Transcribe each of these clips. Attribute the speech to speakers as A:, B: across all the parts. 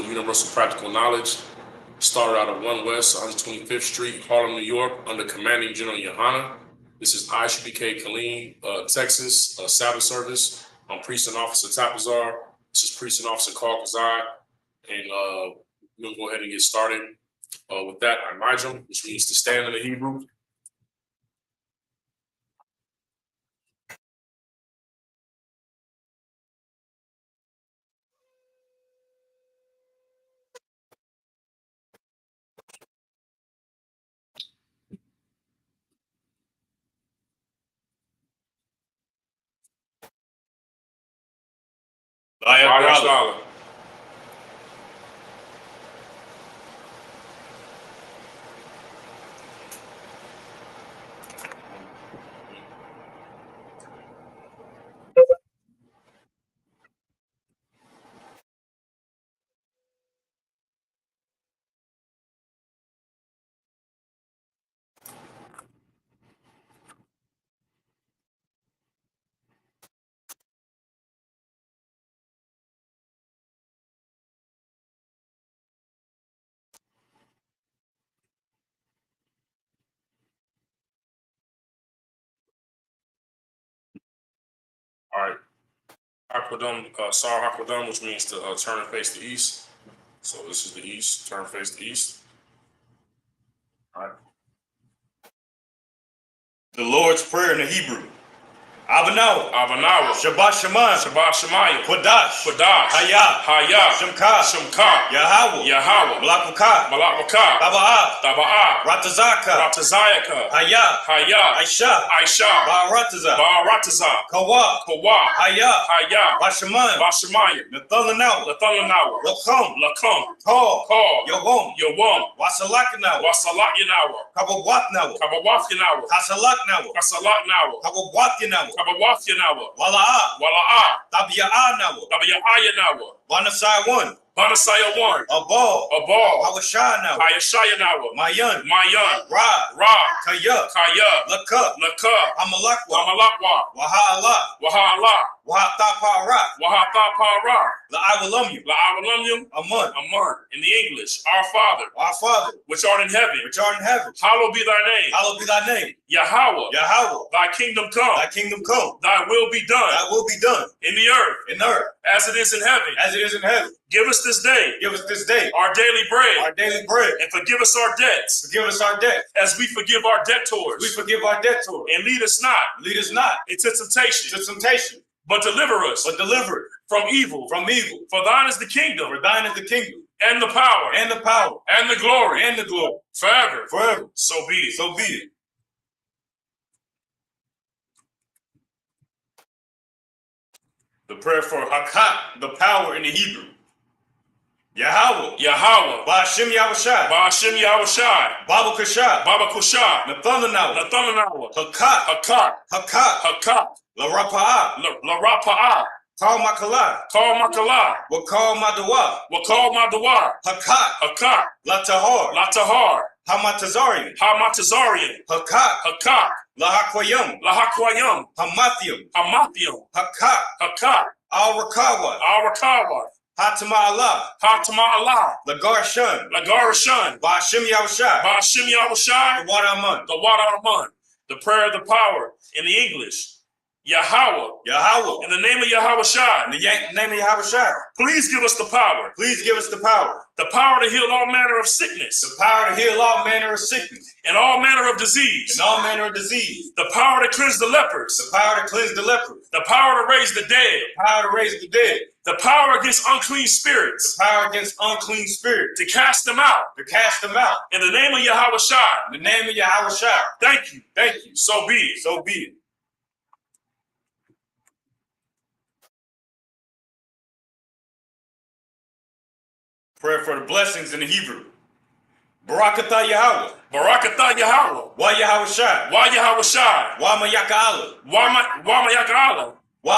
A: of Universal Practical Knowledge. Started out of 1 West, 125th Street, Harlem, New York, under Commanding General Yohana. This is ISUPK Killeen, Texas, Sabbath service. I'm Precinct Officer Tapazar. This is Precinct Officer Carl Kazai. And we're going to go ahead and get started. With that, I Nigel, which means to stand in the Hebrew. All right. Sar Hakwadam, which means to turn and face the east. So this is the east, turn and face the east. All right.
B: The Lord's Prayer in the Hebrew. Abanawa,
A: Shabbat Shemayim,
B: Kodash,
A: Hayah, Shemka, Yahweh, Malak Taba'ah, Ratazayaka, Hayah, Aisha, Ba'arataza,
B: Kawa,
A: Hayah, Bashemayim,
B: Nathanawa,
A: Lakum,
B: Call,
A: Yawam,
B: Wasalakanawa, Kabawatnawa,
A: Kabawafyanawa,
B: Hasalaknawa, Kabawatnawa,
A: Wala'ah, Tabiya'ayanawa,
B: Wanasai 1,
A: Banasaya 1,
B: Abal,
A: Hawashayanawa,
B: Hayashayanawa,
A: Mayan,
B: Ra, Kaya, Laka,
A: Hamalakwa, Wahala, Wahatapara, La'awalamyum, Aman. In the English, our Father, which art in heaven, hallowed be thy name. Yahweh, thy kingdom come, thy will be done, in the earth, as it is in heaven. Give us this day our daily bread, and forgive us our debts, as we forgive our debtors. And lead us not into temptation, but deliver us from evil. For thine is the kingdom, and the power, and the glory, forever. So be it.
B: The prayer for Hakat, the power in the Hebrew. Yahweh, Ba'ashem Yahushai, Baba Kushai, Nathanawa,
A: Hakat,
B: Larapa'ah, Call Makala, Wakal Madawar,
A: Hakat,
B: Latahar, Hamatazarian,
A: Hakat,
B: Lahakwayam,
A: Hamathium, Hakat,
B: Al-Rakawa, Hatama Allah, Lagarshan, Ba'ashem Yahushai,
A: the Wadaman. The prayer of the power in the English. Yahweh, in the name of Yahweh Shai, please give us the power. The power to heal all manner of sickness. And all manner of disease. The power to cleanse the lepers. The power to raise the dead. The power against unclean spirits. To cast them out. In the name of Yahweh Shai. Thank you. So be it.
B: Prayer for the blessings in the Hebrew. Barakatah Yahweh.
A: Wa Yahweh Shai.
B: Wa Mayaka Allah. Wa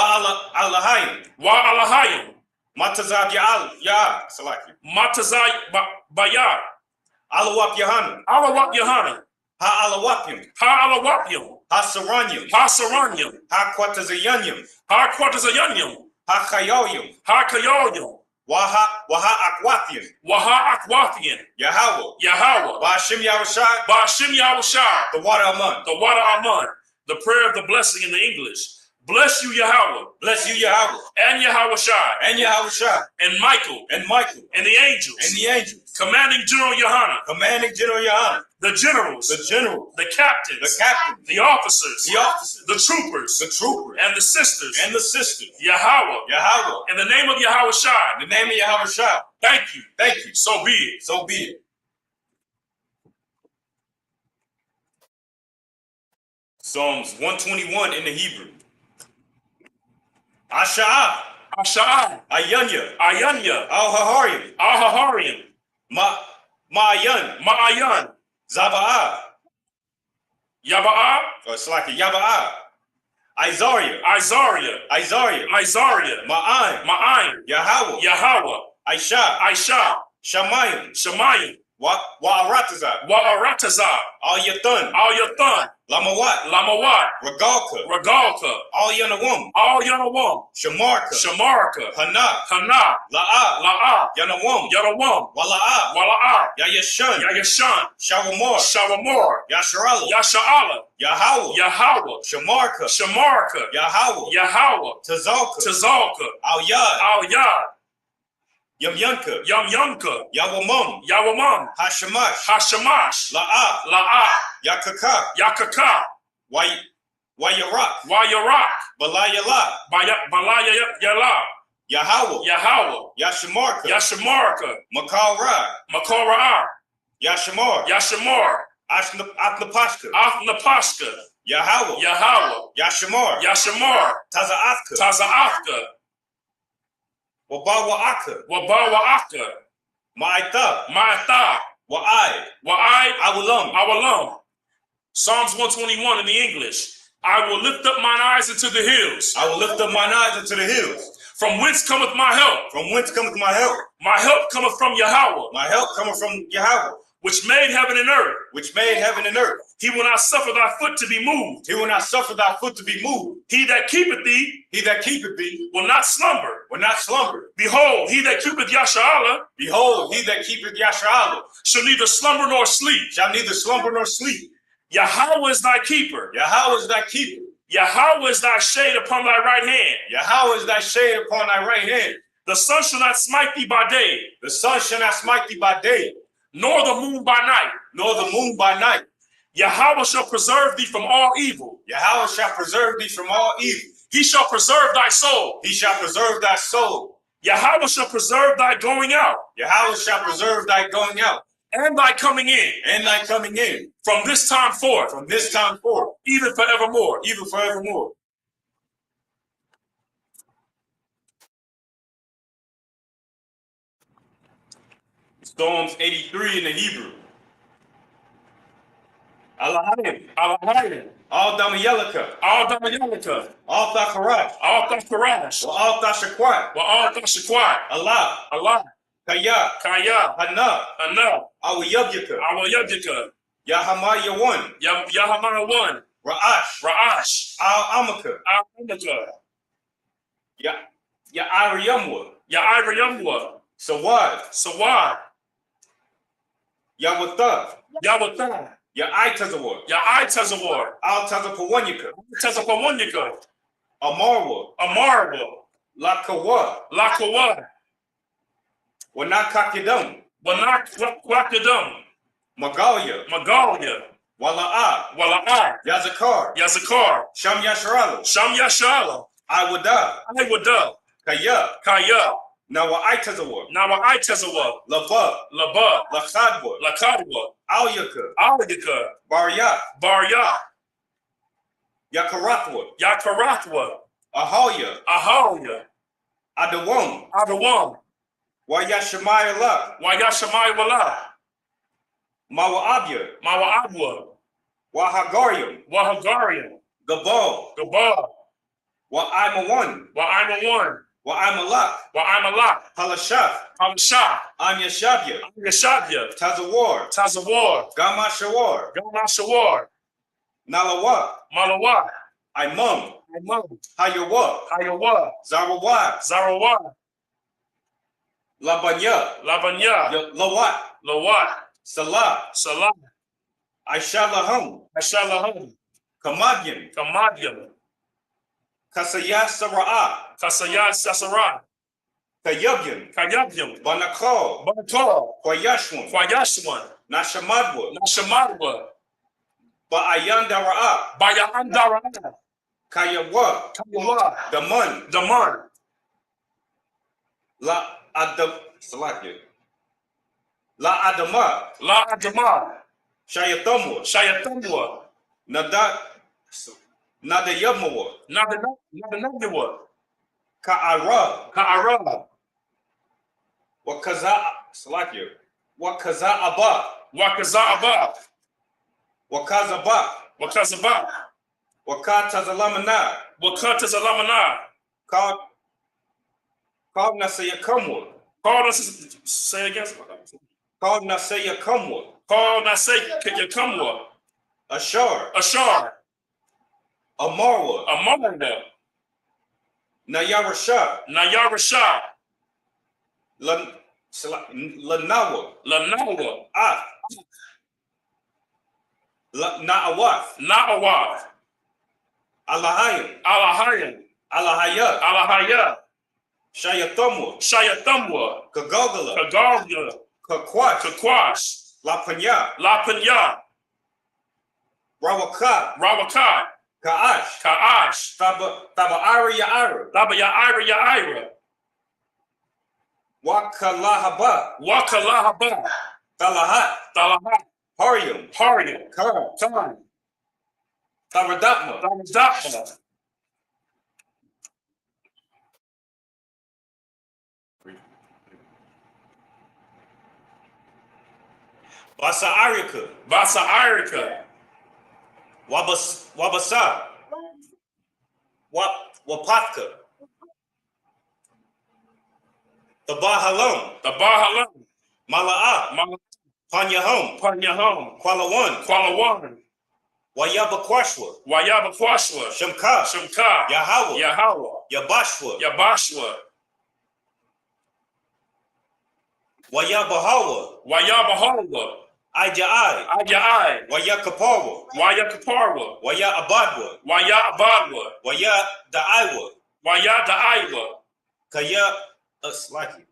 B: Alahayim. Matazab Yah.
A: Matazai Bayar.
B: Alawap Yohana.
A: Ha Alawapyum.
B: Hasaranyum.
A: Ha Quatazayanyum.
B: Ha Kayoyum. Waha Akwathian.
A: Waha Akwathian.
B: Yahweh.
A: Yahweh.
B: Ba'ashim Yahushai.
A: Ba'ashim Yahushai.
B: The water Aman.
A: The water Aman. The prayer of the blessing in the English. Bless you, Yahweh.
B: Bless you, Yahweh.
A: And Yahushai.
B: And Yahushai.
A: And Michael.
B: And Michael.
A: And the angels.
B: And the angels.
A: Commanding General Yohanan.
B: Commanding General Yohanan.
A: The generals.
B: The generals.
A: The captains.
B: The captains.
A: The officers.
B: The officers.
A: The troopers.
B: The troopers.
A: And the sisters.
B: And the sisters.
A: Yahweh.
B: Yahweh.
A: In the name of Yahushai.
B: In the name of Yahushai.
A: Thank you.
B: Thank you.
A: So be it.
B: So be it. Psalms 121 in the Hebrew. Asha'ah.
A: Asha'ah.
B: Ayanya.
A: Ayanya.
B: Al-Haharian.
A: Al-Haharian.
B: Ma'ayan.
A: Ma'ayan.
B: Zaba'ah.
A: Yaba'ah.
B: It's like a Yaba'ah. Izaria.
A: Izaria.
B: Izaria.
A: Izaria.
B: Ma'ayin.
A: Ma'ayin.
B: Yahweh.
A: Yahweh.
B: Aisha.
A: Aisha.
B: Shamayim.
A: Shamayim.
B: Wa'aratazah.
A: Wa'aratazah.
B: Al-Yathan.
A: Al-Yathan.
B: Lamawat.
A: Lamawat.
B: Regalka.
A: Regalka.
B: Al-Yanawam.
A: Al-Yanawam.
B: Shamarka.
A: Shamarka.
B: Hana.
A: Hana.
B: La'ah.
A: La'ah.
B: Yanawam.
A: Yanawam.
B: Wala'ah.
A: Wala'ah.
B: Yayashan.
A: Yayashan.
B: Shawamor.
A: Shawamor.
B: Yasharala.
A: Yasha'ala.
B: Yahweh.
A: Yahweh.
B: Shamarka.
A: Shamarka.
B: Yahweh.
A: Yahweh.
B: Tazalka.
A: Tazalka.
B: Al-Yad.
A: Al-Yad.
B: Yamyanka.
A: Yamyanka.
B: Yawamam.
A: Yawamam.
B: Hashamash.
A: Hashamash.
B: La'ah.
A: La'ah.
B: Yakaka.
A: Yakaka.
B: Wayarak.
A: Wayarak.
B: Balayala.
A: Balayala.
B: Yahweh.
A: Yahweh.
B: Yashamarka.
A: Yashamarka.
B: Makarah.
A: Makora'ah.
B: Yashamar.
A: Yashamar.
B: Atnapashka.
A: Athnapashka.
B: Yahweh.
A: Yahweh.
B: Yashamar.
A: Yashamar.
B: Taza'athka.
A: Taza'athka.
B: Wabawa'aka.
A: Wabawa'aka.
B: Ma'itha.
A: Ma'atha.
B: Wa'ai.
A: Wa'ai.
B: Awalam.
A: Awalam. Psalms 121 in the English. I will lift up mine eyes into the hills.
B: I will lift up mine eyes into the hills.
A: From whence cometh my help?
B: From whence cometh my help?
A: My help cometh from Yahweh.
B: My help cometh from Yahweh.
A: Which made heaven and earth.
B: Which made heaven and earth.
A: He will not suffer thy foot to be moved.
B: He will not suffer thy foot to be moved.
A: He that keepeth thee.
B: He that keepeth thee.
A: Will not slumber.
B: Will not slumber.
A: Behold, he that keepeth Yasha'ala.
B: Behold, he that keepeth Yasha'ala.
A: Shall neither slumber nor sleep.
B: Shall neither slumber nor sleep.
A: Yahweh is thy keeper.
B: Yahweh is thy keeper.
A: Yahweh is thy shade upon thy right hand.
B: Yahweh is thy shade upon thy right hand.
A: The sun shall not smite thee by day.
B: The sun shall not smite thee by day.
A: Nor the moon by night.
B: Nor the moon by night.
A: Yahweh shall preserve thee from all evil.
B: Yahweh shall preserve thee from all evil.
A: He shall preserve thy soul.
B: He shall preserve thy soul.
A: Yahweh shall preserve thy going out.
B: Yahweh shall preserve thy going out.
A: And thy coming in.
B: And thy coming in.
A: From this time forth.
B: From this time forth.
A: Even forevermore.
B: Even forevermore. Psalms 83 in the Hebrew. Alahayim.
A: Alahayim.
B: Al Damayelika.
A: Al Damayelika.
B: Al Thakarash.
A: Al Thakarash.
B: Wa al Tashakwat.
A: Wa al Tashakwat.
B: Allah.
A: Allah.
B: Kaya.
A: Kaya.
B: Hana.
A: Hana.
B: Awayabyaka.
A: Awayabyaka.
B: Yahamaya 1.
A: Yahamaya 1.
B: Ra'ash.
A: Ra'ash.
B: Al Amaka.
A: Al Amaka.
B: Ya'ariyamwa.
A: Ya'ariyamwa.
B: Sawad.
A: Sawad.
B: Yawatha.
A: Yawatha.
B: Ya'itazawar.
A: Ya'itazawar.
B: Al Tazapawanyaka.
A: Tazapawanyaka.
B: Amarwa.
A: Amarwa.
B: Lakawa.
A: Lakawa.
B: Wanakakidam.
A: Wanakakidam.
B: Magalia.
A: Magalia.
B: Wala'ah.
A: Wala'ah.
B: Yazakar.
A: Yazakar.
B: Sham Yasharala.
A: Sham Yasharala.
B: Iwada.
A: Iwada.
B: Kaya.
A: Kaya.
B: Nawa'itazawar.
A: Nawa'itazawar.
B: Laba.
A: Laba.
B: Lakhadwa.
A: Lakadwa.
B: Alyaka.
A: Alyaka.
B: Barya.
A: Barya.
B: Yakarathwa.
A: Yakarathwa.
B: Ahalya.
A: Ahalya.
B: Adawam.
A: Adawam.
B: Wayashamayala.
A: Wayashamayala.
B: Mawa'abya.
A: Mawa'abwa.
B: Wahagarium.
A: Wahagarium.
B: Gabal.
A: Gabal.
B: Wa'ima 1.
A: Wa'ima 1.
B: Wa'ima
A: Wa'ima
B: Halashaf.
A: Halashah.
B: Anyashabya.
A: Yashabya.
B: Tazawar.
A: Tazawar.
B: Gamashawar.
A: Gamashawar.
B: Nalawa.
A: Malawa.
B: Imam.
A: Imam.
B: Hayawa.
A: Hayawa.
B: Zarawad.
A: Zarawad.
B: Labanya,
A: Labanya,
B: Lawat,
A: Lawat,
B: Salah,
A: Salah,
B: Aishalahum,
A: Ashalahum,
B: Kamadyam,
A: Kamadyam,
B: Kasaya Sara'ah,
A: Kasayat Sasara,
B: Kayabyam,
A: Kayabyam,
B: Banakal,
A: Banakal,
B: Kwayashwan,
A: Kwayashwan,
B: Nashamadwa,
A: Nashamadwa,
B: Ba'ayandara'ah,
A: Bayandara,
B: Kayawa,
A: Kayawa,
B: Daman,
A: Daman,
B: La Adam Salakia, La Adama,
A: La Adama,
B: Shayatamwa,
A: Shayatamwa,
B: Nadat Nadayamawa,
A: Nadanagawa,
B: Ka'ara,
A: Ka'ara,
B: Wakaza Salakia, Wakaza Abba,
A: Wakazaba,
B: Wakazaba,
A: Wakazaba,
B: Wakatazalamana,
A: Wakatazalamana.
B: Called Nasayakamwa,
A: Call us, say again.
B: Called Nasayakamwa,
A: Call Nasay Yakamwa,
B: Ashar,
A: Ashar,
B: Amarwa,
A: Amanda,
B: Nayarasha,
A: Nayarasha,
B: Lanawa,
A: Lanawa,
B: Na'awath,
A: Na'awa,
B: Alahayim,
A: Alahayim,
B: Alahayat,
A: Alahaya,
B: Shayatamwa,
A: Shayatamwa,
B: Kagogala,
A: Kagarga,
B: Kakwat,
A: Kakwash,
B: Lapanya,
A: Lapanya,
B: Rawaka,
A: Rawaka,
B: Ka'ash,
A: Ka'ash,
B: Taba'ara Ya'ara,
A: Laba Ya'ira Ya'ira,
B: Wakalahaba,
A: Wakalahaba,
B: Talahat,
A: Talahat,
B: Haryam,
A: Haryam,
B: Kar,
A: Time,
B: Taradatma,
A: Tamadapma,
B: Basa'arika,
A: Vasa Irika,
B: Wabasa, Wapatka, Tabahalam,
A: the Bahalam,
B: Mala'ah, Panyahom,
A: Panyahom,
B: Kualawan,
A: Kualawan,
B: Wayabakwashwa,
A: Wayabakwashwa,
B: Shamka,
A: Shamka,
B: Yahawa,
A: Yahawa,
B: Yabashwa,
A: Yabashwa,
B: Wayabahawa,
A: Wayabahawa,
B: Aja'ai,
A: Ajai,
B: Wayakapawa,
A: Wayakaparwa,
B: Wayabadwa,
A: Wayabadwa,
B: Wayadaiwa,
A: Wayadaiwa,
B: Slaki,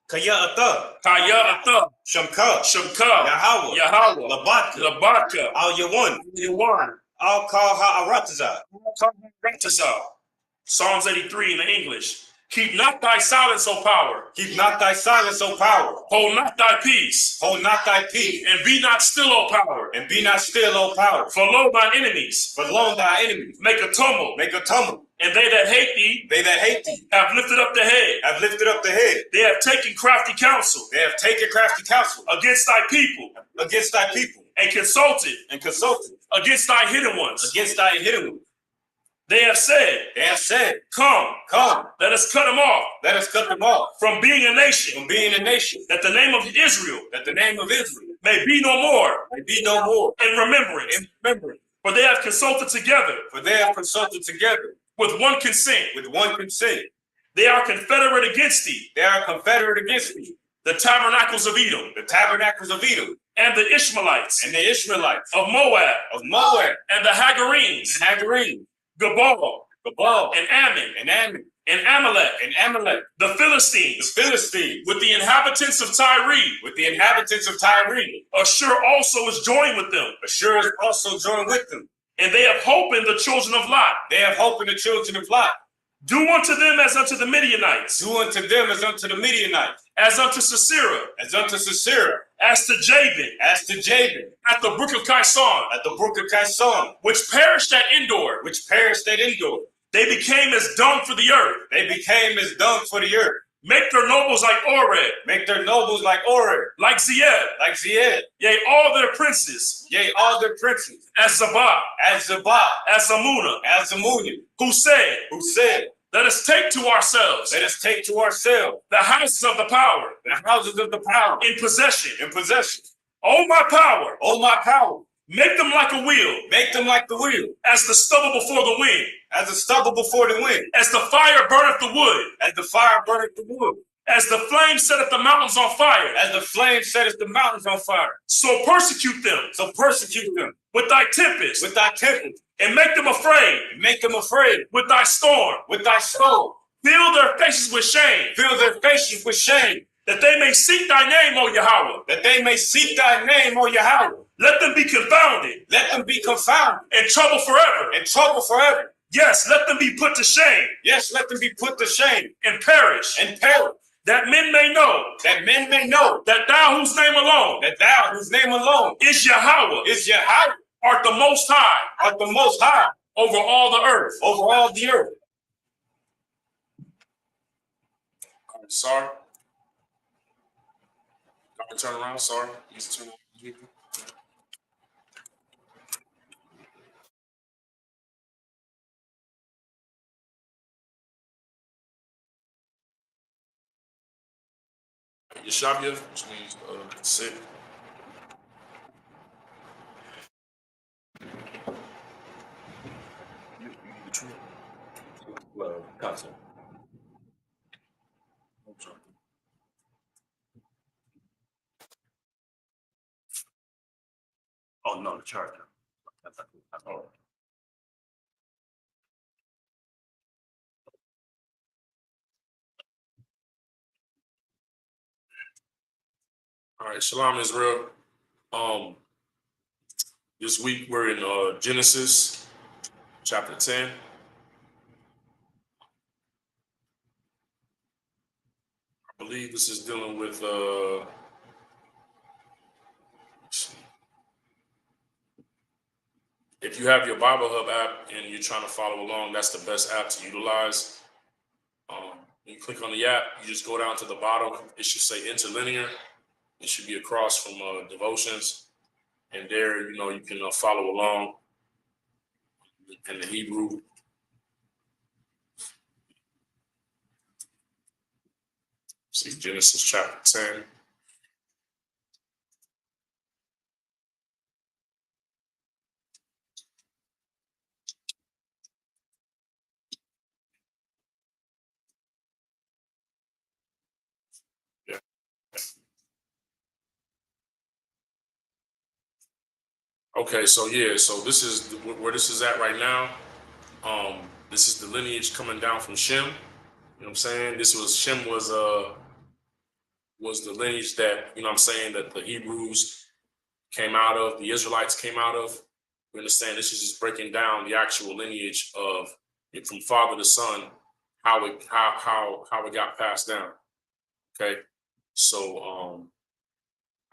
B: Kaya Ata,
A: Kaya Atha,
B: Shamka,
A: Shamka,
B: Yahawa,
A: Yahawa,
B: Labatka,
A: Labaka,
B: Al Yawan,
A: Yawan,
B: Al Kal Ha'arataza,
A: Psalms 83 in the English. Keep not thy silence, O power.
B: Keep not thy silence, O power.
A: Hold not thy peace.
B: Hold not thy peace.
A: And be not still, O power.
B: And be not still, O power.
A: For lo, thine enemies
B: For lo, thy enemies
A: make a tumult.
B: make a tumult.
A: And they that hate thee
B: They that hate thee
A: have lifted up the head.
B: have lifted up the head.
A: They have taken crafty counsel
B: They have taken crafty counsel
A: against thy people.
B: against thy people.
A: And consulted against thy hidden ones.
B: Against thy hidden ones.
A: They have said, Come, let us cut them off.
B: Let us cut them off
A: From being a nation.
B: from being a nation.
A: That the name of Israel.
B: That the name of Israel
A: May be no more.
B: may be no more.
A: In remembrance. For they have consulted together.
B: For they have consulted together
A: With one consent.
B: with one consent.
A: They are confederate against thee.
B: They are confederate against me.
A: The tabernacles of Edom.
B: The tabernacles of Edom.
A: And the Ishmaelites.
B: And the Ishmaelites.
A: Of Moab.
B: And
A: the Hagarenes. Gabal. And Ammon. And Amalek. The Philistines. With the inhabitants of Tyre. Ashur also is joined with them. And they have hope in the children of Lot. Do unto them as unto the Midianites. As unto Sisera. As to Jabin. At the brook of Kison. Which perished at Endor. They became as dung for the earth. Make their nobles like Oreb. Like Zeeb. Yea, all their princes. As Zabah. As Zamunah. Who said, Let us take to ourselves the houses of the power in possession. O my power. Make them like a wheel. As the stubble before the wind. As the fire burneth the wood. As the flame setteth the mountains on fire.
B: As the flame setteth the mountains on fire.
A: So persecute them.
B: So persecute them.
A: With thy tempest.
B: With thy tempest.
A: And make them afraid.
B: Make them afraid.
A: With thy storm.
B: With thy storm.
A: Fill their faces with shame.
B: Fill their faces with shame.
A: That they may seek thy name, O Yahweh.
B: That they may seek thy name, O Yahweh.
A: Let them be confounded.
B: Let them be confounded.
A: In trouble forever.
B: In trouble forever.
A: Yes, let them be put to shame.
B: Yes, let them be put to shame.
A: And perish.
B: And perish.
A: That men may know.
B: That men may know.
A: That thou whose name alone.
B: That thou whose name alone.
A: Is Yahweh.
B: Is Yahweh.
A: Art the most high.
B: Art the most high.
A: Over all the earth.
B: Over all the earth.
A: Sorry. Turn around, sorry. Yeshavia, which means sit.
B: Console. Oh no, the charger. Oh.
A: All right, Shalom Israel. This week we're in Genesis chapter 10. I believe this is dealing with if you have your Bible Hub app and you're trying to follow along, that's the best app to utilize. When you click on the app, you just go down to the bottom. It should say interlinear. It should be across from devotions. And there, you can follow along in the Hebrew. See Genesis chapter 10. Okay, so this is where this is at right now. This is the lineage coming down from Shem. You know what I'm saying? Shem was the lineage that, that the Hebrews came out of, the Israelites came out of. We understand this is just breaking down the actual lineage of it from father to son, how it got passed down. Okay, so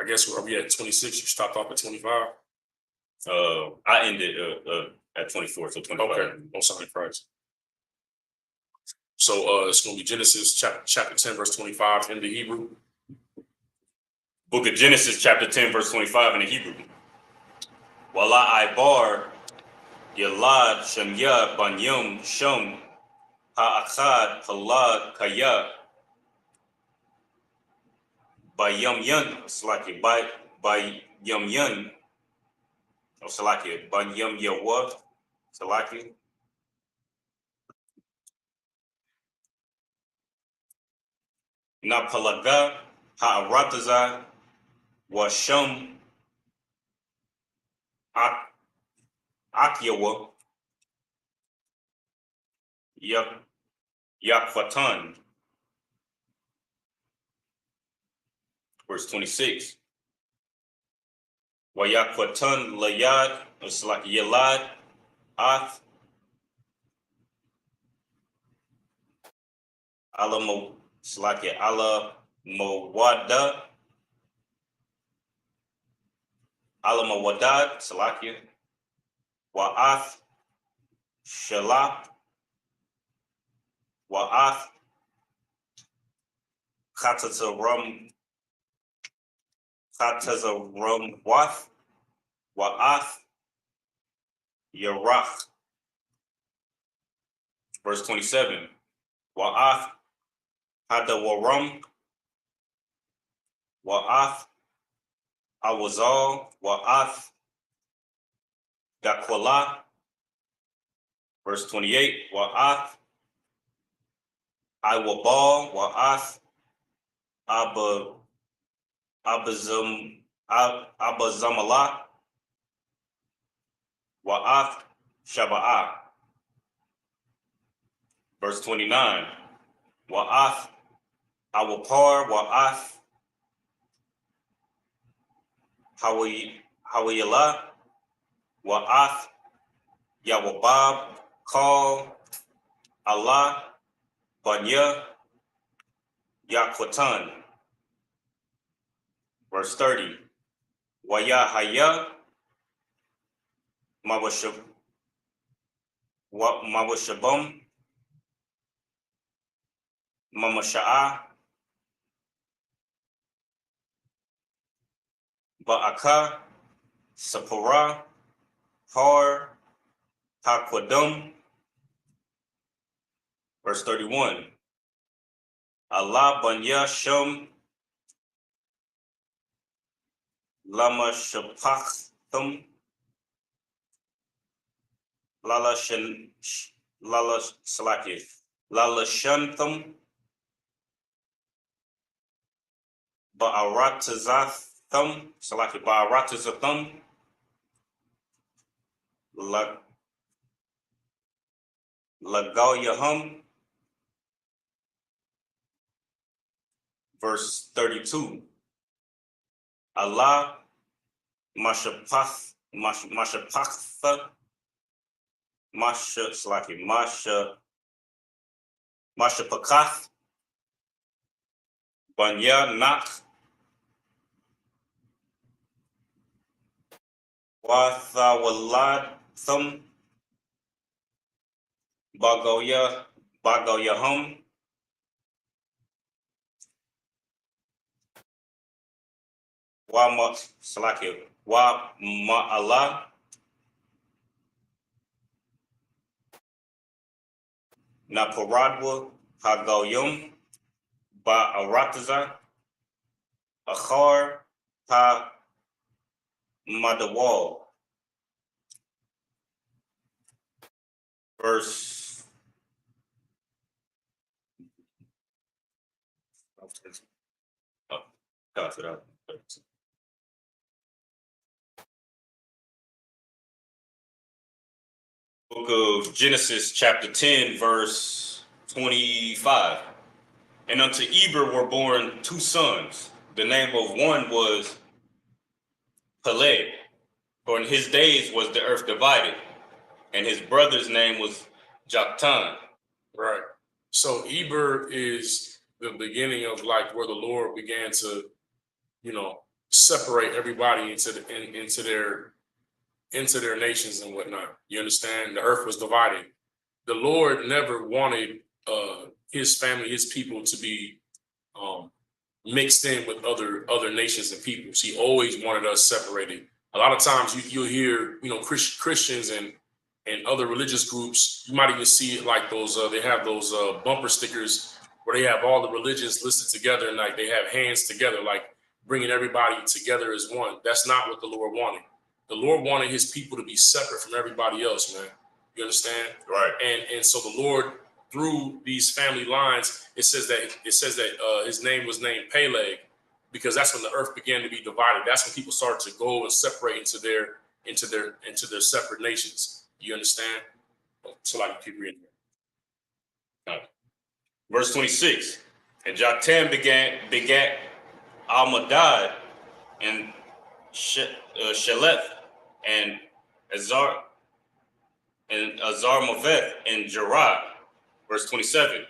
A: I guess are we at 26? You stopped off at 25.
B: I ended at 24, so 25.
A: Okay, no sorry, Christ. So it's going to be Genesis chapter 10, verse 25 in the Hebrew.
B: Book of Genesis, chapter 10, verse 25 in the Hebrew. Wala Ibar Yalad Shemya Banyum Shum Ha'achad Halad Kaya Bayum Yun Slaki by Yum Yun. Salaki, Banyum Yawa, Salaki. Napalaga, Ha'arataza, Washum, Akyawa, Yakfatan. Verse 26. Wayakwatan layad, it's like yelad, ath, alamo, it's like ala mawada, alamawadad, it's like wa'ath, shalap, wa'ath, Khatazarum Wath Wa'ath Yarach. Verse 27. Wa'ath Hadawarum Wa'ath Awazal Wa'ath Dakwala. Verse 28. Wa'ath Iwabal Wa'ath Abazamallah, Wa'ath Shaba'ah. Verse 29. Wa'ath Awapar, Wa'ath Hawayallah, Wa'ath Yawabab, Call Allah, Banya, Yakwatan. Verse 30. Wayahaya, Mawashabum, Mamasha'a, Ba'aka, Sapura, Har, Hakwadum. Verse 31. Allah Banya Shum, Lama Shapachthum, Lala Salaki, Lala Shanthum, Ba'aratazathum, Salaki, Ba'aratazathum, Lagawyahum. Verse 32. Allah Mashapatha, Mashapakath, Banya Nak, Wathawalathum, Bagoyahum, Wa Ma'allah, Naparadwa, Hagoyum, Ba'arataza, Akhar, Ha Madawal. Verse 'Book of Genesis, chapter 10, verse 25. And unto Eber were born 2 sons. The name of one was Peleg, for in his days was the earth divided, and his brother's name was Joktan.
A: Right. So Eber is the beginning of like where the Lord began to, separate everybody into their nations and whatnot. You understand? The earth was divided. The Lord never wanted his family, his people to be mixed in with other nations and peoples. He always wanted us separated. A lot of times you'll hear, Christians and other religious groups, you might even see it like those, they have those bumper stickers where they have all the religions listed together and like they have hands together, like bringing everybody together as one. That's not what the Lord wanted. The Lord wanted his people to be separate from everybody else, man. You understand?
B: Right.
A: And so the Lord, through these family lines, it says that his name was named Peleg, because that's when the earth began to be divided. That's when people started to go and separate into their separate nations. You understand? So like keep reading.
B: Verse 26. And Joktan begat Almadad and Sheleth and Azarmaveth and Jerah. Verse 27.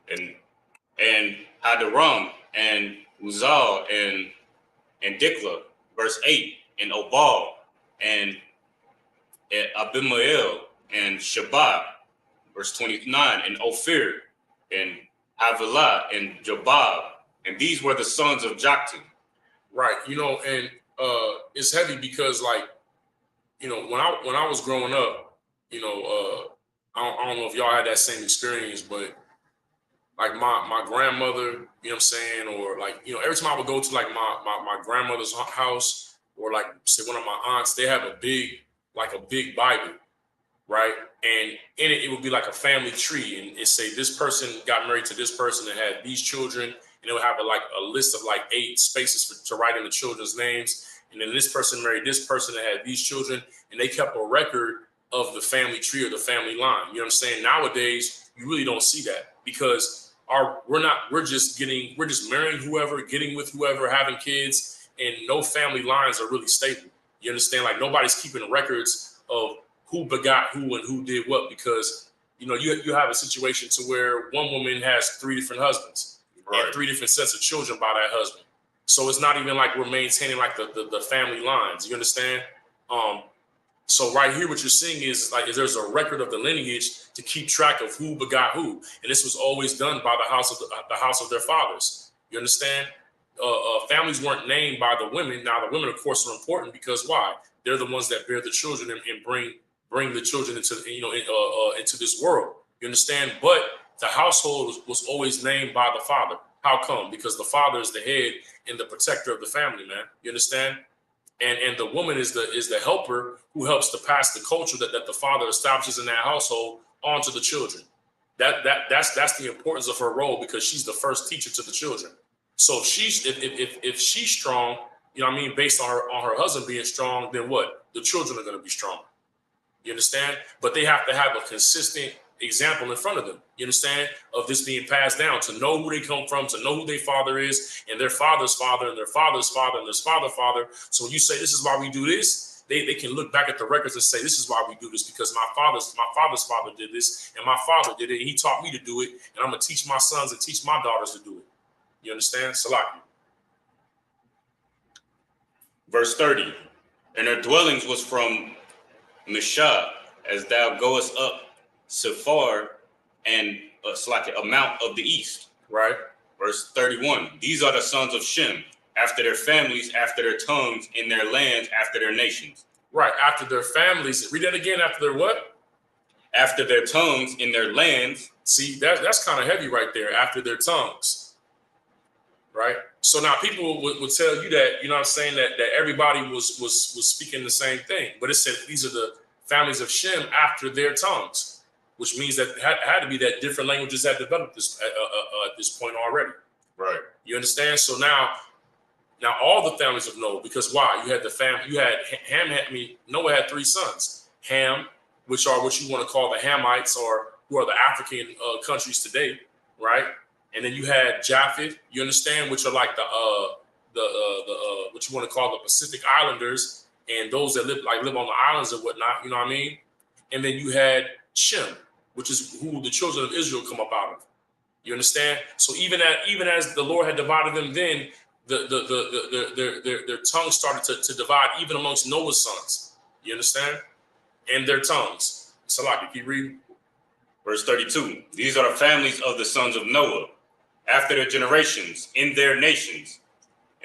B: And Hadaram and Uzal and Dikla. Verse 8. And Obal and Abimael and Shabbat. Verse 29. And Ophir and Havilah and Jobab. And these were the sons of Joktan.
A: Right. And it's heavy because like, when I was growing up, I don't know if y'all had that same experience, but like my grandmother, you know what I'm saying? Or like, every time I would go to like my grandmother's house or like say one of my aunts, they have a big Bible, right? And in it would be like a family tree. And it say this person got married to this person and had these children. and it would have a list of like 8 spaces to write in the children's names. And then this person married this person that had these children, and they kept a record of the family tree or the family line. You know what I'm saying? Nowadays, you really don't see that because we're just marrying whoever, getting with whoever, having kids, and no family lines are really stable. You understand? Like nobody's keeping records of who begot who and who did what, because you know you have a situation to where one woman has 3 different husbands, right, and 3 different sets of children by that husband. So it's not even like we're maintaining like the family lines. You understand? So right here, what you're seeing is like there's a record of the lineage to keep track of who begot who, and this was always done by the house of their fathers. You understand? Families weren't named by the women. Now the women, of course, are important because why? They're the ones that bear the children and bring the children into into this world. You understand? But the household was always named by the father. How come? Because the father is the head and the protector of the family, man. You understand? And the woman is the helper who helps to pass the culture that the father establishes in that household onto the children. That's the importance of her role, because she's the first teacher to the children. So if she's strong, you know what I mean, based on her husband being strong, then what? The children are going to be strong. You understand? But they have to have a consistent example in front of them, you understand, of this being passed down, to know who they come from, to know who their father is, and their father's father, and their father's father, and their father's father. So when you say this is why we do this, they can look back at the records and say this is why we do this, because my father's father did this, and my father did it, and he taught me to do it, and I'm gonna teach my sons and teach my daughters to do it. You understand? Salaki.
B: Verse 30. And their dwellings was from Mishah, as thou goest up Sephar, and a mount of the east.
A: Right.
B: Verse 31. These are the sons of Shem, after their families, after their tongues, in their lands, after their nations.
A: Right. After their families. Read that again. After their what?
B: After their tongues, in their lands.
A: See, that's kind of heavy right there. After their tongues. Right. So now people would tell you that, you know what I'm saying, that everybody was speaking the same thing. But it said these are the families of Shem after their tongues, which means that had to be that different languages had developed at this point already.
B: Right.
A: You understand? So now all the families of Noah, because why? You had Noah had 3 sons. Ham, which are what you want to call the Hamites, or who are the African countries today, right? And then you had Japheth, you understand, which are like the what you want to call the Pacific Islanders, and those that live on the islands and whatnot, you know what I mean? And then you had Shem, which is who the children of Israel come up out of. You understand? So even as the Lord had divided them, then their tongues started to divide even amongst Noah's sons. You understand? And their tongues. Salaki, keep reading.
B: Verse 32. These are the families of the sons of Noah, after their generations, in their nations.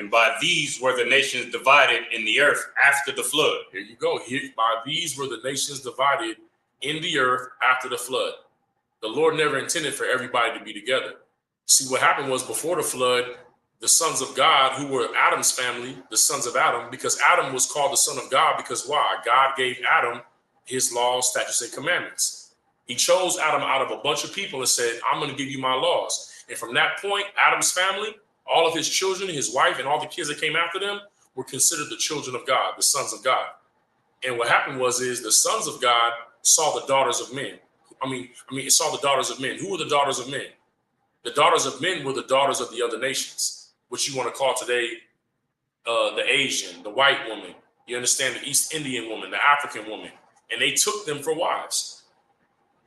B: And by these were the nations divided in the earth after the flood.
A: Here you go. By these were the nations divided in the earth after the flood. The Lord never intended for everybody to be together. See, what happened was before the flood, the sons of God, who were Adam's family, the sons of Adam, because Adam was called the son of God, because why? God gave Adam his laws, statutes, and commandments. He chose Adam out of a bunch of people and said, I'm going to give you my laws. And from that point, Adam's family, all of his children, his wife, and all the kids that came after them were considered the children of God, the sons of God. And what happened was the sons of God saw the daughters of men. It saw the daughters of men. Who were the daughters of men? The daughters of men were the daughters of the other nations, which you want to call today the Asian, the white woman, you understand, the East Indian woman, the African woman. And they took them for wives.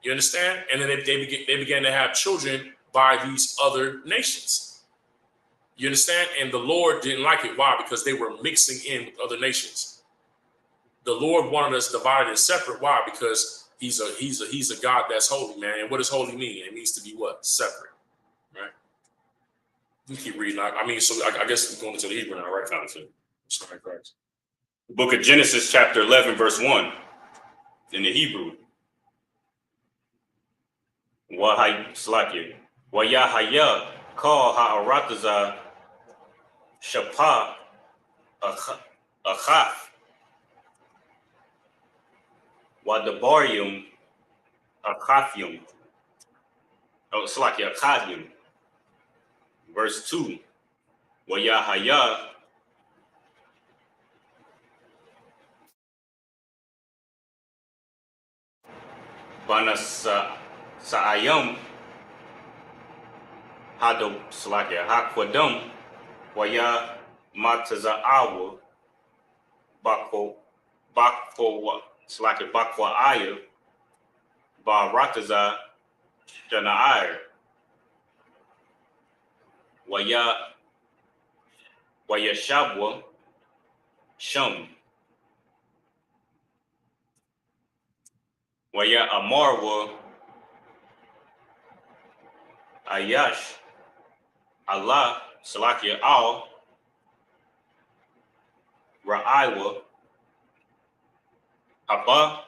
A: You understand? And then they began to have children by these other nations. You understand? And the Lord didn't like it. Why? Because they were mixing in with other nations. The Lord wanted us divided and separate. Why? Because he's a God that's holy, man. And what does holy mean? It means to be what? Separate. Right? You keep reading. I guess we're going into the Hebrew now, right? Sorry, Christ.
B: The book of Genesis, chapter 11, verse 1, in the Hebrew. Wayahaya call ha'arataza shapa achaf wadabarium achafium. Oh, Slakia, Akadium. Verse 2. Wayahaya Bana Sa'ayam Hado Salakia Hakwadam Waya Mataza'awa Bako Salakia Bakwa Aya Ba Rataza Jana'ir Waya Shabwa Shum Waya Amarwa Ayash Allah Salakia Al Ra'aiwa Haba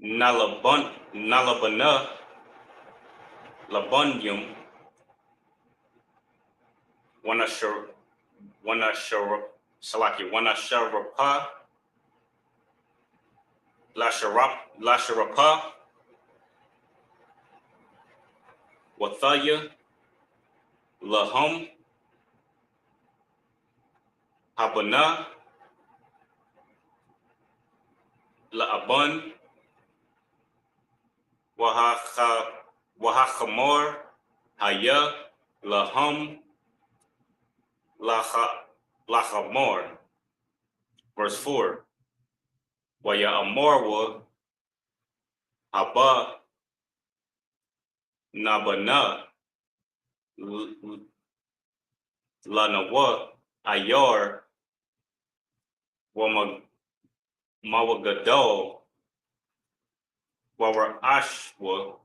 B: Nalabana Labunyum Wanasharapa Lasharapa Wathaya Lahum Habana La'aban Wahachamor Haya Lahum Lachamor. Verse 4. Waya Amorwa Haba Nabana Lanawa Ayar Mawagadol Wawar Ashwa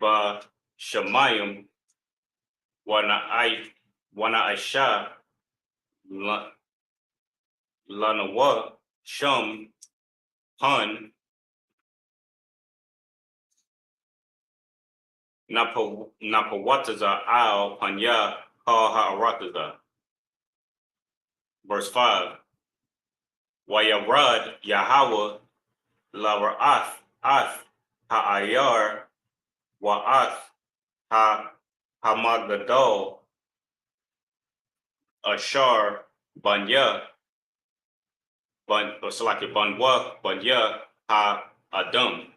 B: Ba Shamayim Wana Aisha Lanawa Shum Hun Napawataza Al Panya Ha Ha'arataza. Verse 5. Wayarad Yahweh Lara'ath Ha'ayar Wa'ath Hamagadol Ashar Banya Banwa Banya Ha Adam.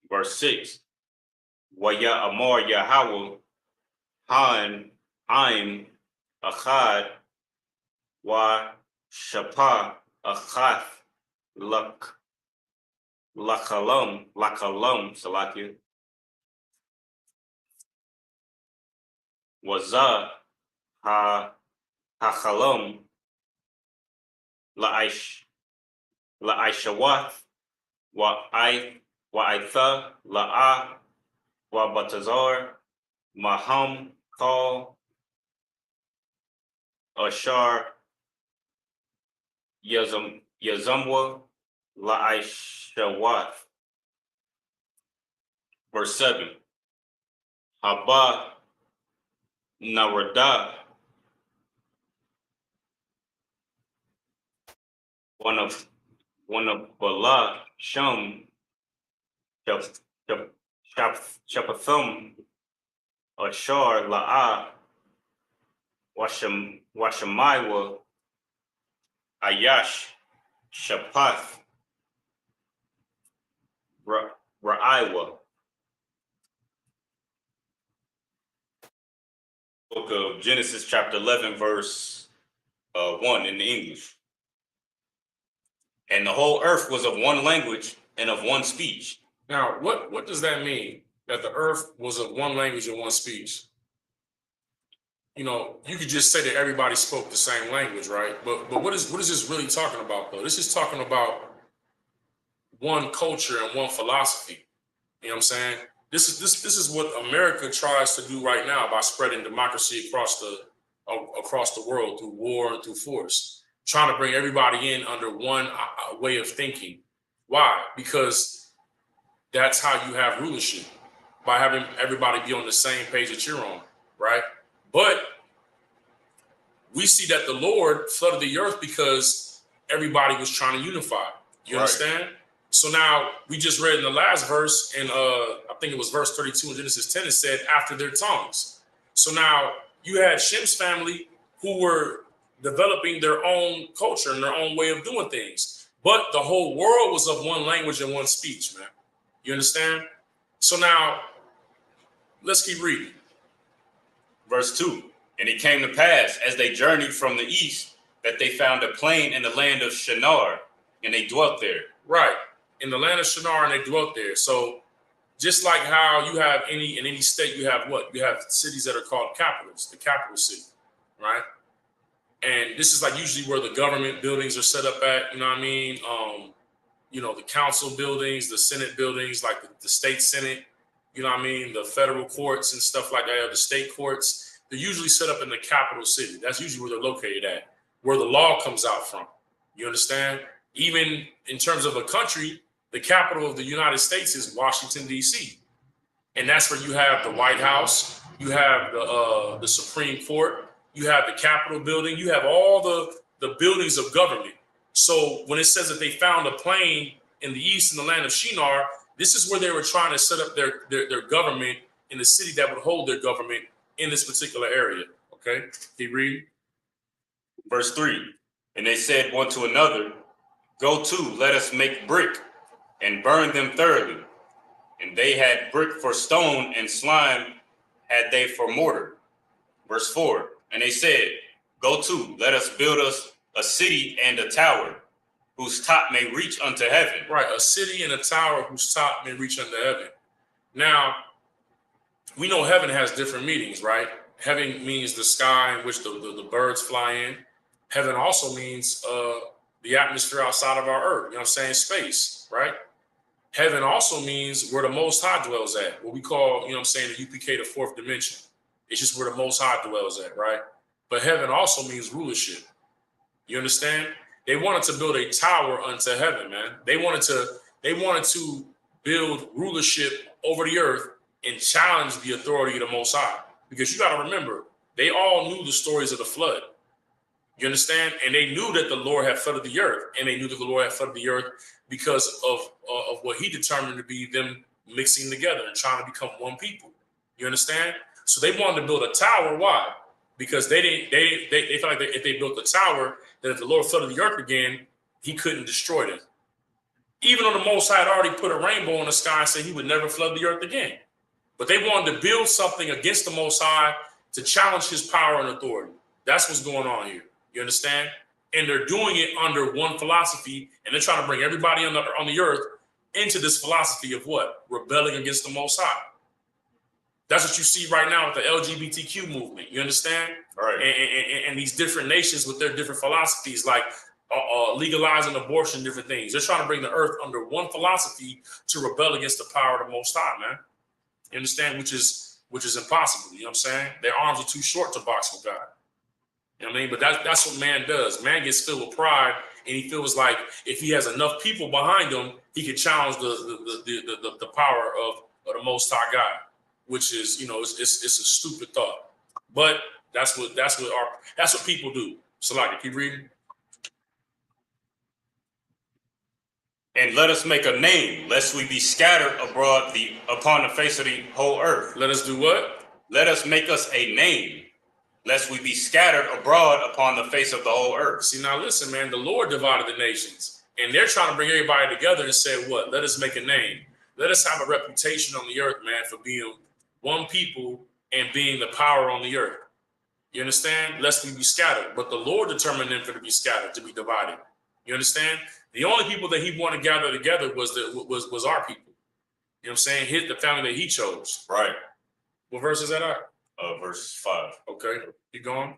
B: Verse 6. Waya Amor Yahweh Han Aim Achad Wa Shapa Achath Lakalam Salakia Waza Hachalam La'aishawath Wa'aitha La'a Wa Maham Kal Ashar Yazamwa La'aishawath. Verse 7. Haba Narada one of Bala Shum Shapathum Ashar La'a Washamaywa Ayash Shapath Ra'aiwa. Book of Genesis chapter 11 verse 1 in the English. And the whole earth was of one language and of one speech.
A: Now, what does that mean? That the earth was of one language and one speech? You know, you could just say that everybody spoke the same language, right? But what is this really talking about, though? This is talking about one culture and one philosophy. You know what I'm saying? This is what America tries to do right now by spreading democracy across the world through war and through force, trying to bring everybody in under one way of thinking. Why? Because that's how you have rulership, by having everybody be on the same page that you're on, right? But we see that the Lord flooded the earth because everybody was trying to unify. You understand? So now we just read in the last verse, and I think it was verse 32 in Genesis 10, it said, after their tongues. So now you had Shem's family who were developing their own culture and their own way of doing things. But the whole world was of one language and one speech, man. You understand? So now let's keep reading.
B: Verse 2. And it came to pass, as they journeyed from the east, that they found a plain in the land of Shinar, and they dwelt there.
A: Right. In the land of Shinar, and they dwelt there. So just like how you have in any state, you have what? You have cities that are called capitals, the capital city, right? And this is like usually where the government buildings are set up at, you know what I mean? You know, the council buildings, the Senate buildings, like the state Senate, you know what I mean? The federal courts and stuff like that, the state courts, they're usually set up in the capital city. That's usually where they're located at, where the law comes out from. You understand? Even in terms of a country, the capital of the United States is Washington, D.C. And that's where you have the White House, you have the Supreme Court, you have the Capitol building, you have all the buildings of government. So when it says that they found a plain in the east in the land of Shinar, this is where they were trying to set up their government in the city that would hold their government in this particular area. Okay, keep reading.
B: Verse 3. And they said one to another, go to, let us make brick, and burn them thoroughly. And they had brick for stone, and slime had they for mortar. Verse 4. And they said, go to, let us build us a city and a tower, whose top may reach unto heaven.
A: Right, a city and a tower whose top may reach unto heaven. Now, we know heaven has different meanings, right? Heaven means the sky in which the birds fly in. Heaven also means the atmosphere outside of our earth, you know what I'm saying, space, right? Heaven also means where the Most High dwells at, what we call, you know what I'm saying, the UPK, the fourth dimension. It's just where the Most High dwells at, right? But heaven also means rulership. You understand? They wanted to build a tower unto heaven, man. They wanted to build rulership over the earth and challenge the authority of the Most High. Because you got to remember, they all knew the stories of the flood. You understand? And they knew that the Lord had flooded the earth. And they knew that the Lord had flooded the earth because of what he determined to be them mixing together and trying to become one people. You understand? So they wanted to build a tower. Why? Because they felt like if they built a tower, that if the Lord flooded the earth again, he couldn't destroy them. Even though the Most High had already put a rainbow in the sky and said he would never flood the earth again. But they wanted to build something against the Most High to challenge his power and authority. That's what's going on here. You understand? And they're doing it under one philosophy, and they're trying to bring everybody on the earth into this philosophy of what? Rebelling against the Most High. That's what you see right now with the LGBTQ movement. You understand?
B: Right.
A: And these different nations with their different philosophies, like legalizing abortion, different things. They're trying to bring the earth under one philosophy to rebel against the power of the Most High, man. You understand? Which is impossible. You know what I'm saying? Their arms are too short to box with God. You know what I mean? But that's what man does. Man gets filled with pride, and he feels like if he has enough people behind him, he can challenge the power of the Most High God. Which is, you know, it's a stupid thought, but that's what people do. So, like, keep reading.
B: And let us make a name, lest we be scattered abroad upon the face of the whole earth.
A: Let us do what?
B: Let us make us a name, lest we be scattered abroad upon the face of the whole earth.
A: See, now listen, man, the Lord divided the nations, and they're trying to bring everybody together and say, what? Let us make a name. Let us have a reputation on the earth, man, for being one people and being the power on the earth. You understand? Lest we be scattered. But the Lord determined them for to be scattered, to be divided. You understand? The only people that he wanted to gather together was our people. You know what I'm saying? The family that he chose.
B: Right.
A: What verse is that at?
B: Verse 5.
A: Okay. Keep going.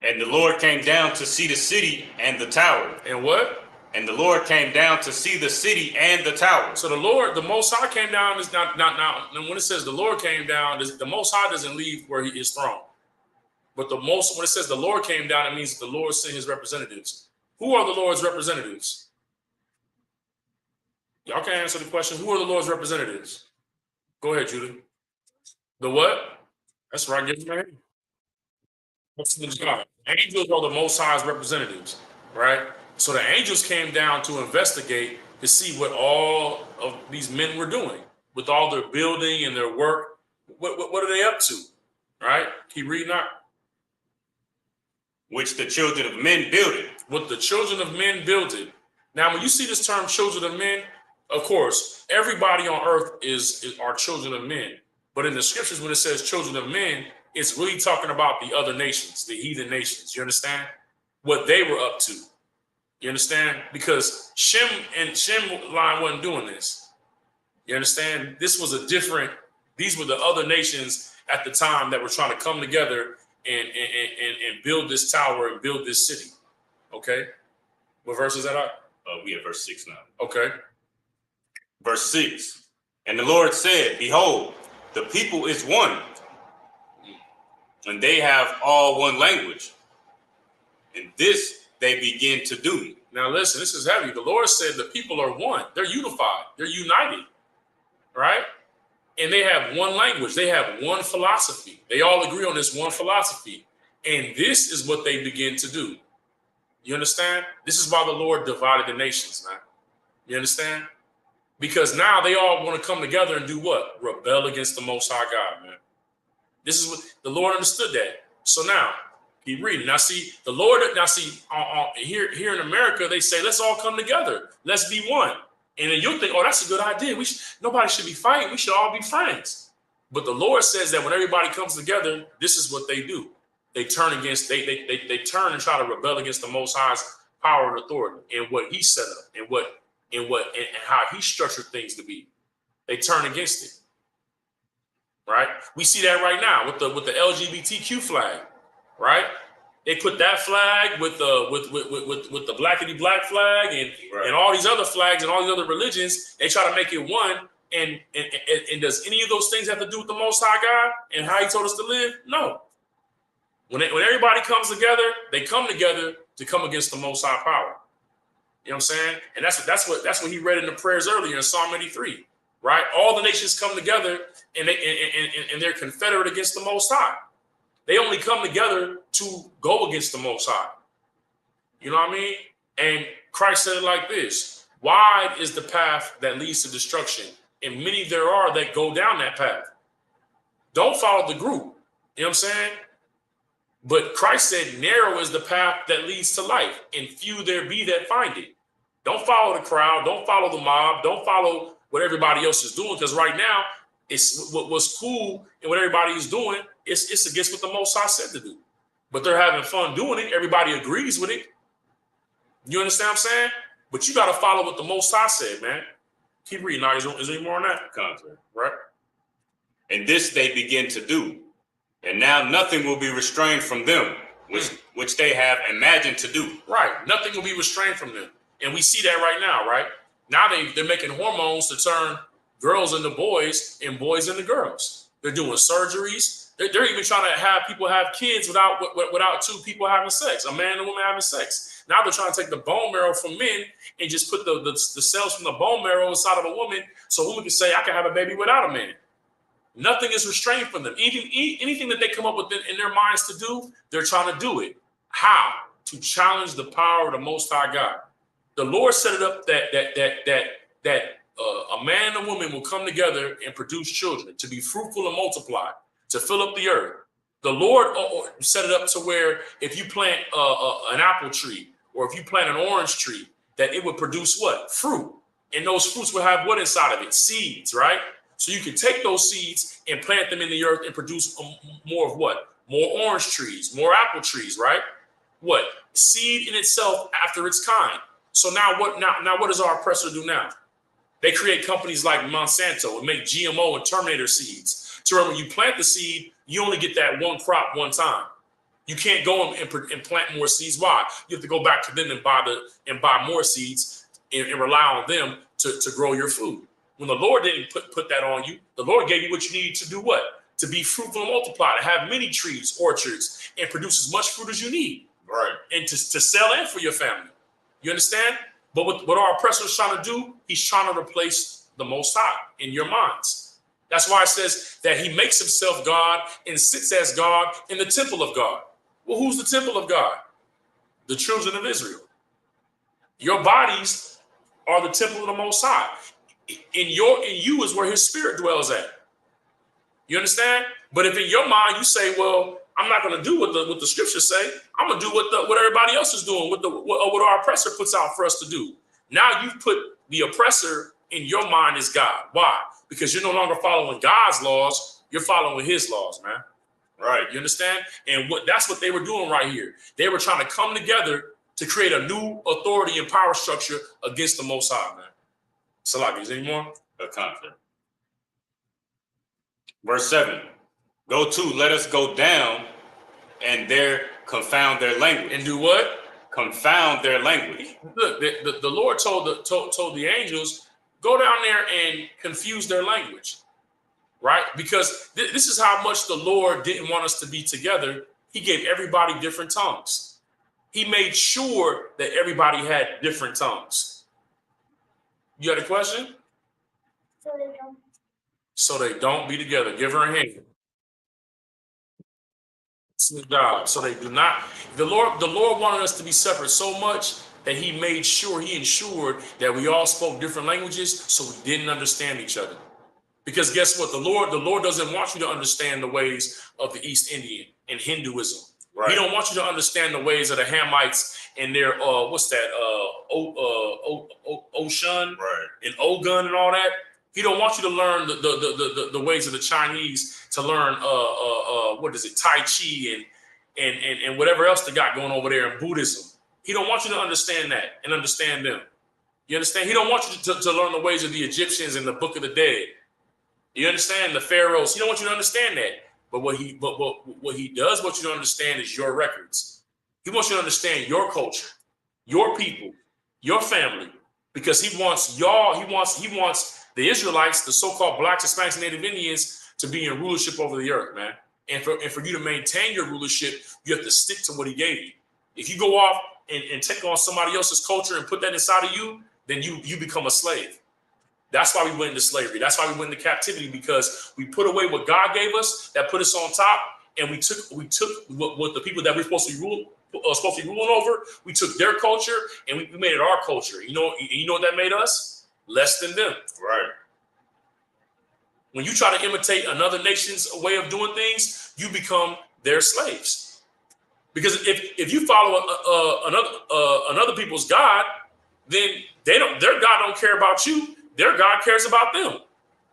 B: And the Lord came down to see the city and the tower.
A: And what?
B: And the Lord came down to see the city and the tower.
A: So the Lord, the Most High came down is not now. When it says the Lord came down, the Most High doesn't leave where he is throne. But when it says the Lord came down, it means that the Lord sent his representatives. Who are the Lord's representatives? Y'all can't answer the question. Who are the Lord's representatives? Go ahead, Judah. The what? That's right. Give me a hand. What's the job? Angels are the Most High's representatives, right? So the angels came down to investigate to see what all of these men were doing with all their building and their work. What are they up to? Right? Keep reading on.
B: Which the children of men builded.
A: What the children of men builded. Now, when you see this term children of men, of course, everybody on earth are children of men. But in the scriptures, when it says children of men, it's really talking about the other nations, the heathen nations. You understand? What they were up to. You understand? Because Shem line wasn't doing this. You understand? This was these were the other nations at the time that were trying to come together and build this tower and build this city. Okay? What verse is that at?
B: We at verse 6 now.
A: Okay.
B: Verse 6. And the Lord said, behold, the people is one, and they have all one language. And this they begin to do.
A: Now listen, this is heavy. The Lord said the people are one. They're unified. They're united. Right? And they have one language. They have one philosophy. They all agree on this one philosophy. And this is what they begin to do. You understand? This is why the Lord divided the nations, man. You understand? Because now they all want to come together and do what? Rebel against the Most High God, man. This is what the Lord understood that. So now, keep reading. Now see, the Lord, here in America, they say, let's all come together. Let's be one. And then you'll think, oh, that's a good idea. Nobody should be fighting. We should all be friends. But the Lord says that when everybody comes together, this is what they do. They turn against, they turn and try to rebel against the Most High's power and authority and what He set up and how He structured things to be. They turn against it. Right? We see that right now with the LGBTQ flag, right? They put that flag with the blackity black flag and all these other flags and all these other religions. They try to make it one. And does any of those things have to do with the Most High God and how He told us to live? No. When everybody comes together, they come together to come against the Most High power. You know what I'm saying? And that's what he read in the prayers earlier in Psalm 83, right? All the nations come together and they're confederate against the Most High. They only come together to go against the Most High. You know what I mean? And Christ said it like this: wide is the path that leads to destruction, and many there are that go down that path. Don't follow the group. You know what I'm saying? But Christ said, narrow is the path that leads to life, and few there be that find it. Don't follow the crowd. Don't follow the mob. Don't follow what everybody else is doing, because right now, it's what's cool and what everybody is doing, it's against what the Most High said to do. But they're having fun doing it. Everybody agrees with it. You understand what I'm saying? But you got to follow what the Most High said, man. Keep reading. Now, is there any more on that?
B: Contrary.
A: Right?
B: And this they begin to do. And now nothing will be restrained from them, which they have imagined to do.
A: Right. Nothing will be restrained from them. And we see that right now, right? Now they're making hormones to turn girls into boys and boys into girls. They're doing surgeries. They're even trying to have people have kids without two people having sex, a man and a woman having sex. Now they're trying to take the bone marrow from men and just put the cells from the bone marrow inside of a woman so a woman can say, I can have a baby without a man. Nothing is restrained from them. Anything that they come up with in their minds to do, they're trying to do it. How? To challenge the power of the Most High God. The Lord set it up that a man and a woman will come together and produce children, to be fruitful and multiply, to fill up the earth. The Lord set it up to where if you plant an apple tree or if you plant an orange tree, that it would produce what? Fruit. And those fruits will have what inside of it? Seeds, right? So you can take those seeds and plant them in the earth and produce more of what? More orange trees, more apple trees, right? What? Seed in itself after its kind. So now what does our oppressor do now? They create companies like Monsanto and make GMO and Terminator seeds. To where when you plant the seed, you only get that one crop one time. You can't go and plant more seeds. Why? You have to go back to them and buy more seeds and rely on them to grow your food. When the Lord didn't put that on you, the Lord gave you what you needed to do what? To be fruitful and multiply, to have many trees, orchards, and produce as much fruit as you need.
B: Right.
A: And to sell and for your family. You understand? But what our oppressor is trying to do, he's trying to replace the Most High in your minds. That's why it says that he makes himself God and sits as God in the temple of God. Well, who's the temple of God? The children of Israel. Your bodies are the temple of the Most High. In you is where his spirit dwells at. You understand? But if in your mind you say, well, I'm not going to do what the scriptures say, I'm going to do what everybody else is doing, what our oppressor puts out for us to do. Now you've put the oppressor in your mind as God. Why? Because you're no longer following God's laws, you're following his laws, man. Right? You understand? And that's what they were doing right here. They were trying to come together to create a new authority and power structure against the Most High, man. Salaki, is there any more?
B: A conflict. Verse 7. Go to, let us go down and there confound their language.
A: And do what?
B: Confound their language.
A: Look, the Lord told the angels, go down there and confuse their language. Right? Because this is how much the Lord didn't want us to be together. He gave everybody different tongues. He made sure that everybody had different tongues. You got a question? So they don't be together. Give her a hand. So they do not. The Lord wanted us to be separate so much that he ensured that we all spoke different languages so we didn't understand each other. Because guess what? The Lord doesn't want you to understand the ways of the East Indian and Hinduism. Right. He don't want you to understand the ways of the Hamites and their Oshun, right, and Ogun and all that. He don't want you to learn the ways of the Chinese, to learn Tai Chi and whatever else they got going over there in Buddhism. He don't want you to understand that and understand them. You understand? He don't want you to learn the ways of the Egyptians and the Book of the Dead. You understand? The pharaohs. He don't want you to understand that. But what he does want you to understand is your records. He wants you to understand your culture, your people, your family, because he wants y'all. He wants the Israelites, the so-called blacks, Hispanics, and Native Indians, to be in rulership over the earth, man. And for you to maintain your rulership, you have to stick to what he gave you. If you go off and take on somebody else's culture and put that inside of you, then you become a slave. That's why we went into slavery. That's why we went into captivity, because we put away what God gave us, that put us on top, and we took what the people that we're supposed to be ruling over. We took their culture and we made it our culture. You know what that made us? Less than them. Right. When you try to imitate another nation's way of doing things, you become their slaves. Because if you follow another people's God, then their God don't care about you. Their God cares about them.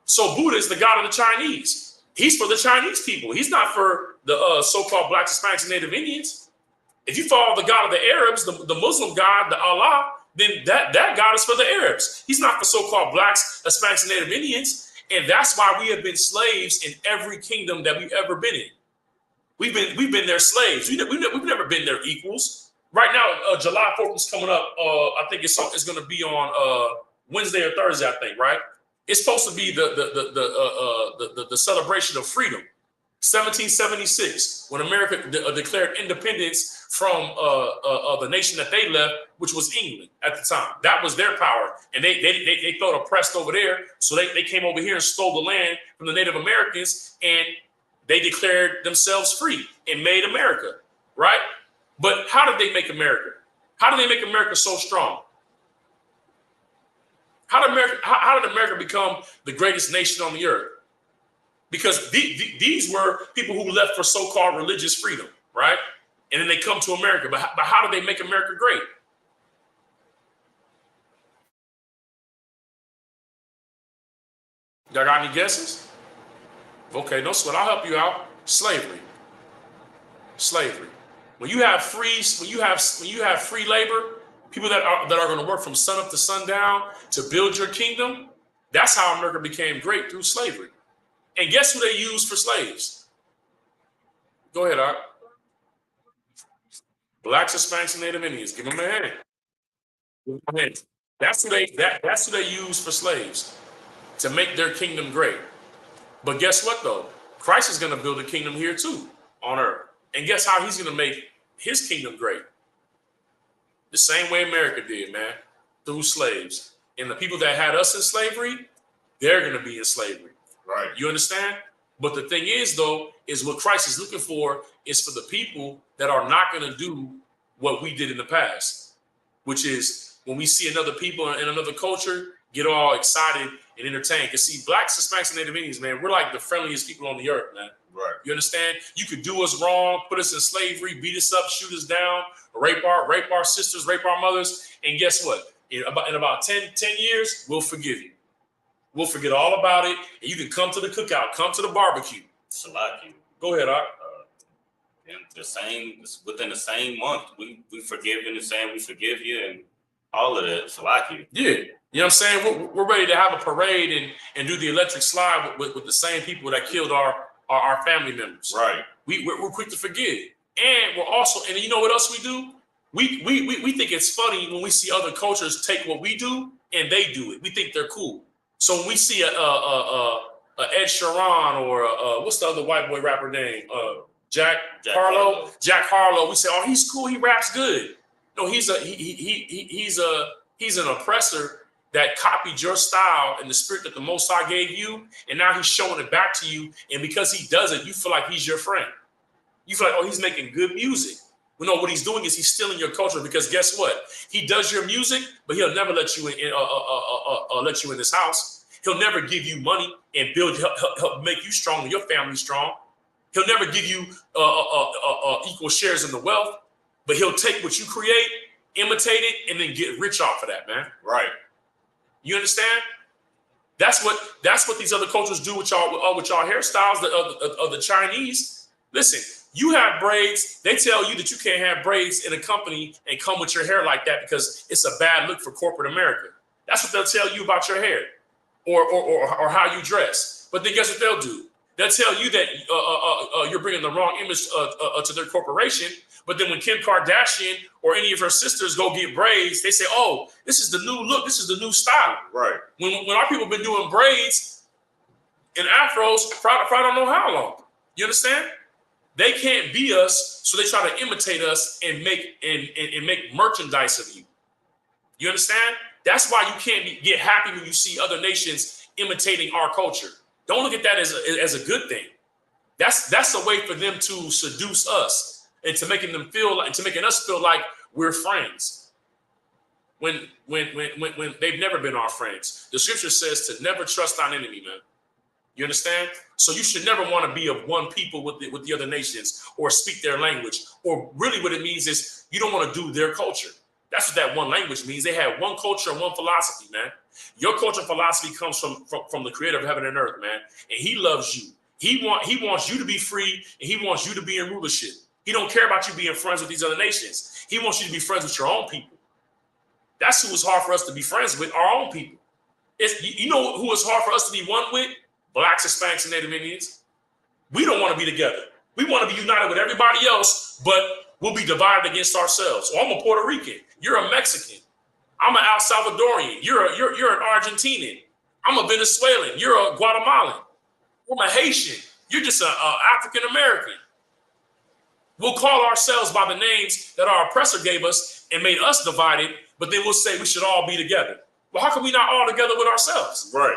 A: So Buddha is the God of the Chinese. He's for the Chinese people. He's not for the so-called blacks, Hispanics, and Native Indians. If you follow the God of the Arabs, the Muslim God, the Allah, then that God is for the Arabs. He's not for so-called blacks, Hispanics, and Native Indians. And that's why we have been slaves in every kingdom that we've ever been in. We've been their slaves. We've never been their equals. Right now, July 4th is coming up. I think it's going to be on Wednesday or Thursday, I think, right? It's supposed to be the celebration of freedom. 1776, when America declared independence from the nation that they left, which was England at the time. That was their power. And they felt oppressed over there. So they came over here and stole the land from the Native Americans, and they declared themselves free and made America, right? But how did they make America? How did they make America so strong? How did America become the greatest nation on the earth? Because these were people who left for so-called religious freedom, right? And then they come to America. But how did they make America great? Y'all got any guesses? Okay, no sweat. I'll help you out. Slavery. When you have free labor, people that are going to work from sun up to sundown to build your kingdom, that's how America became great, through slavery. And guess who they used for slaves? Go ahead, Art. Blacks, Hispanics, and Native Indians. Give them a hand. Give them a hand. That's who they used for slaves, to make their kingdom great. But guess what, though? Christ is going to build a kingdom here too, on earth. And guess how he's going to make his kingdom great? The same way America did, man, through slaves. And the people that had us in slavery, they're going to be in slavery. Right. You understand? But the thing is, though, is what Christ is looking for is for the people that are not going to do what we did in the past, which is when we see another people in another culture get all excited and entertained. Because see, blacks, Hispanics, and Native Indians, man, we're like the friendliest people on the earth, man.
B: Right.
A: You understand? You could do us wrong, put us in slavery, beat us up, shoot us down, rape our sisters, rape our mothers, and guess what? In about 10 years, we'll forgive you. We'll forget all about it, and you can come to the cookout, come to the barbecue.
B: Salaki.
A: Go ahead, Art.
B: Within the same month, we forgive you and saying we forgive you and all of that. Salaki.
A: Yeah. You know what I'm saying? We're ready to have a parade and do the electric slide with the same people that killed our family members.
B: Right.
A: We're quick to forgive. And we're also, and you know what else we do? We think it's funny when we see other cultures take what we do and they do it. We think they're cool. So when we see a Ed Sheeran or what's the other white boy rapper name? Jack Harlow. Jack Harlow. We say, oh, he's cool. He raps good. No, he's an oppressor that copied your style and the spirit that the Most High gave you, and now he's showing it back to you. And because he does it, you feel like he's your friend. You feel like, oh, he's making good music. Well, no, what he's doing is he's stealing your culture, because guess what? He does your music, but he'll never let you in this house. He'll never give you money and help make you strong and your family strong. He'll never give you equal shares in the wealth, but he'll take what you create, imitate it, and then get rich off of that, man.
B: Right.
A: You understand? That's what these other cultures do with y'all hairstyles of the Chinese. Listen, you have braids. They tell you that you can't have braids in a company and come with your hair like that because it's a bad look for corporate America. That's what they'll tell you about your hair or how you dress. But then guess what they'll do? They'll tell you that you're bringing the wrong image to their corporation. But then when Kim Kardashian or any of her sisters go get braids, they say, oh, this is the new look. This is the new style.
B: Right.
A: When our people have been doing braids and afros for I don't know how long. You understand? They can't be us, so they try to imitate us and make merchandise of you. You understand? That's why you can't get happy when you see other nations imitating our culture. Don't look at that as a good thing. That's a way for them to seduce us and to making us feel like we're friends. When they've never been our friends. The scripture says to never trust thine enemy, man. You understand? So you should never want to be of one people with the other nations or speak their language. Or really what it means is you don't want to do their culture. That's what that one language means. They have one culture and one philosophy, man. Your culture and philosophy comes from the creator of heaven and earth, man. And he loves you. He wants you to be free, and he wants you to be in rulership. He don't care about you being friends with these other nations. He wants you to be friends with your own people. That's who it's hard for us to be friends with, our own people. You know who it's hard for us to be one with? Blacks, Hispanics, and Native Indians. We don't want to be together. We want to be united with everybody else, but we'll be divided against ourselves. So I'm a Puerto Rican. You're a Mexican. I'm an El Salvadorian. You're an Argentinian. I'm a Venezuelan. You're a Guatemalan. I'm a Haitian. You're just an African American. We'll call ourselves by the names that our oppressor gave us and made us divided, but then we'll say we should all be together. Well, how come we not all together with ourselves?
B: Right.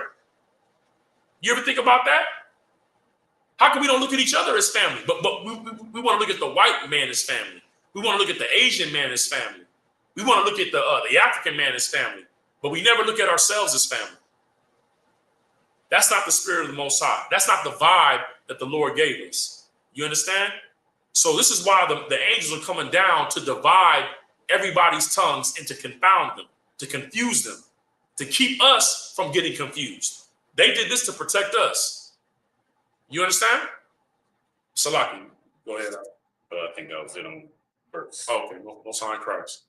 A: You ever think about that? How come we don't look at each other as family? But we want to look at the white man as family. We want to look at the Asian man as family. We want to look at the African man as family. But we never look at ourselves as family. That's not the spirit of the Most High. That's not the vibe that the Lord gave us. You understand? So this is why the angels are coming down to divide everybody's tongues and to confound them, to confuse them, to keep us from getting confused. They did this to protect us. You understand? Salaki, go ahead.
B: I think that was it on verse.
A: Okay, no sign Christ.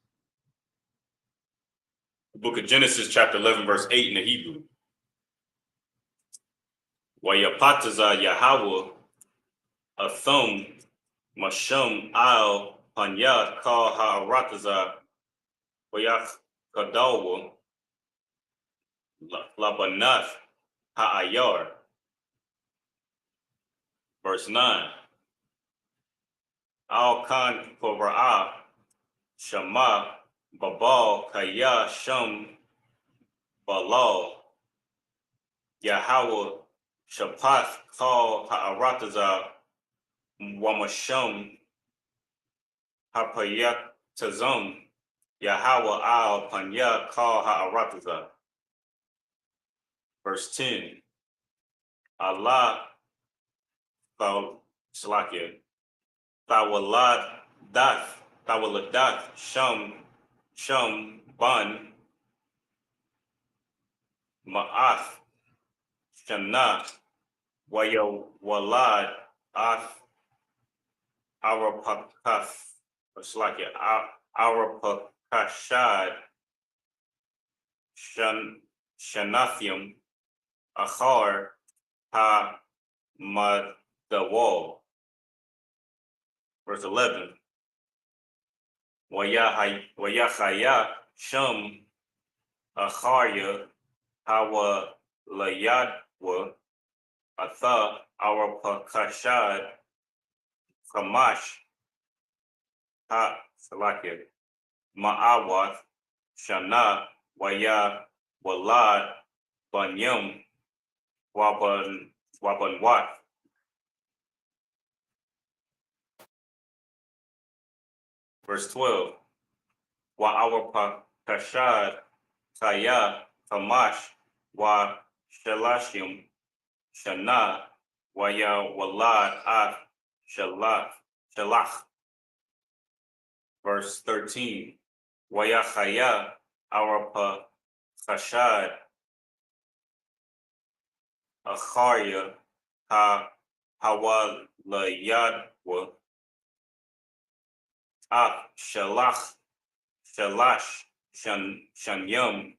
B: The book of Genesis, chapter 11, verse 8 in the Hebrew. Wayapataza Yahweh Athum Mashum Al Panyat Kal Ha'arataza Wayak Kadawa Labanath Ha'ayar. Verse 9. Al Khan Pora'ah Shama Babal Kaya Shum Balal Yahweh Shapath Kal Ha'arataza Wamashum Hapayak Tazum Yahweh al Panya Kal Ha'arataza. Verse 10. Allah Salakia. Tawaladat Sham Ban Ma'ath Shana Waya Walad Ath Arapakaf Salakia Arapakashad Shanathium Achar Ha Madawal. Verse 11. Wayachaya Shum Acharya Hawa Layadwa Atha Arapakashad Kamash Ha Salakia Ma'awath Shana Waya Walad Banyum Wabanwat. Verse 12. Wa our Kashad Kaya Kamash Wa Shalashim Shana Waya Walad At Shalach. Verse 13. Waya Chaya our Kashad Acharya Ha Hawalayadwa Shalash Shanyam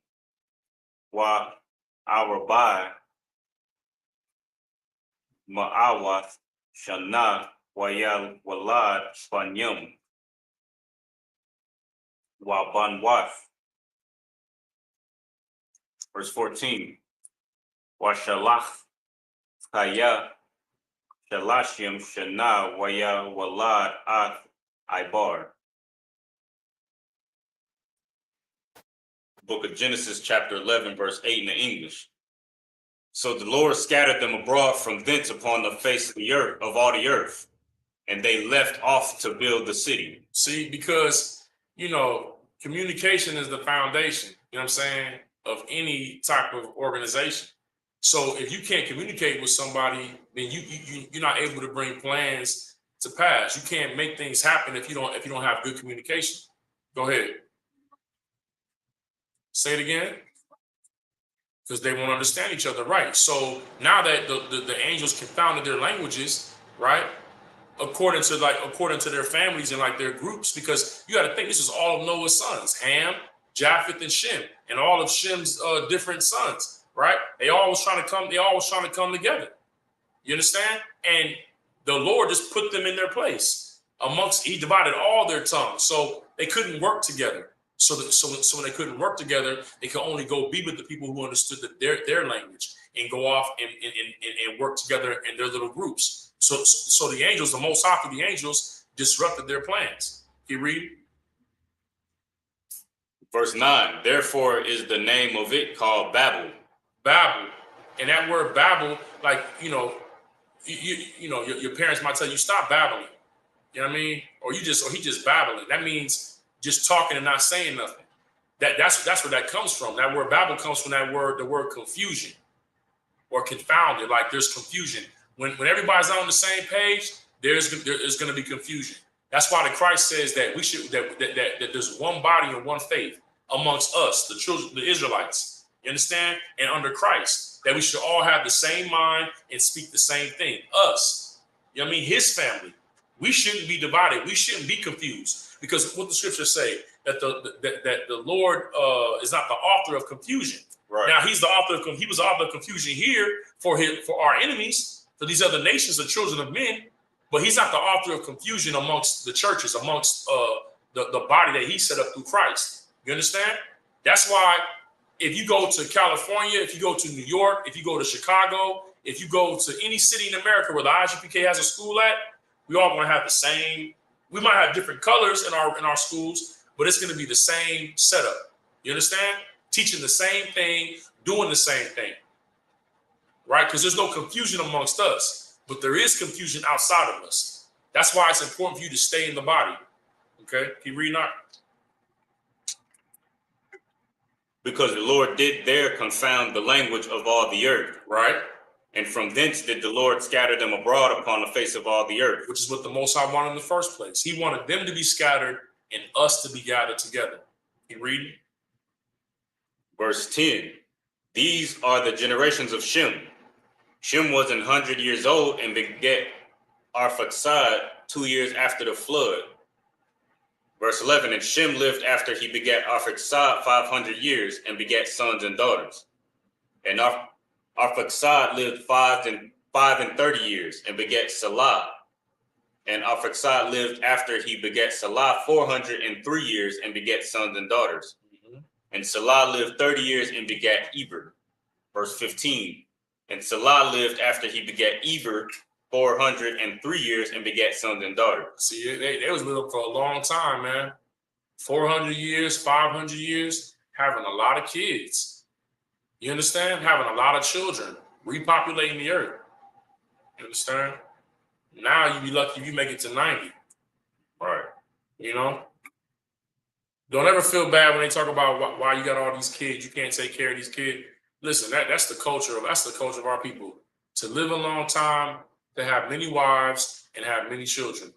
B: Wa Arabai Ma'awath Shana Wayal Walad Spanyam Wa Banwath. Verse 14. Wa Shalach Kaya Shalashim Shana Waya Walad Ath Ibar. Book of Genesis, chapter 11, verse 8 in the English. So the Lord scattered them abroad from thence upon the face of the earth, of all the earth, and they left off to build the city.
A: See, because, communication is the foundation, you know what I'm saying, of any type of organization. So if you can't communicate with somebody, then you're not able to bring plans to pass. You can't make things happen if you don't have good communication. Go ahead. Say it again. Because they won't understand each other, right? So now that the angels confounded their languages, right? According to their families and like their groups, because you got to think this is all of Noah's sons, Ham, Japheth, and Shem, and all of Shem's different sons, right? They all was trying to come together. You understand? And the Lord just put them in their place he divided all their tongues, so they couldn't work together. So when they couldn't work together, they could only go be with the people who understood their language and go off and work together in their little groups. So the angels, the Most High, the angels, disrupted their plans. Can you read?
B: Verse 9. Therefore is the name of it called Babel.
A: Babel, and that word Babel, like your parents might tell you stop babbling. You know what I mean? Or he just babbling. That means just talking and not saying nothing. That's where that comes from. That word Babel comes from the word confusion or confounded. Like there's confusion. When everybody's on the same page, there's going to be confusion. That's why the Christ says that we should that there's one body and one faith amongst us, the children, the Israelites. You understand? And under Christ, that we should all have the same mind and speak the same thing. Us, you know what I mean? His family. We shouldn't be divided. We shouldn't be confused, because what the scriptures say that the Lord is not the author of confusion.
B: Right.
A: Now he was the author of confusion here for our enemies, for these other nations, the children of men, but he's not the author of confusion amongst the churches, amongst the body that he set up through Christ. You understand? That's why if you go to California, if you go to New York, if you go to Chicago, if you go to any city in America where the ISUPK has a school at, we all going to have the same. We might have different colors in our schools, but it's going to be the same setup. You understand? Teaching the same thing, doing the same thing, right? Because there's no confusion amongst us, but there is confusion outside of us. That's why it's important for you to stay in the body. Okay, keep reading on.
B: because the Lord did there confound the language of all the earth.
A: Right.
B: And from thence did the Lord scatter them abroad upon the face of all the earth.
A: Which is what the Most High wanted in the first place. He wanted them to be scattered and us to be gathered together. You read?
B: Verse 10. These are the generations of Shem. Shem was 100 years old and begat Arphaxad 2 years after the flood. Verse 11. And Shem lived after he begat Arphaxad 500 years and begat sons and daughters. And Arphaxad lived 530 years and begat Salah. And Arphaxad lived after he begat Salah 403 years and begat sons and daughters. And Salah lived 30 years and begat Eber. Verse 15. And Salah lived after he begat Eber 403 years and begat sons and daughters.
A: See, they was living for a long time, man. 400 years, 500 years, having a lot of kids. You understand? Having a lot of children, repopulating the earth. You understand? Now you be lucky if you make it to 90.
B: Right.
A: You know? Don't ever feel bad when they talk about why you got all these kids. You can't take care of these kids. Listen, that's the culture of our people. To live a long time, to have many wives and have many children.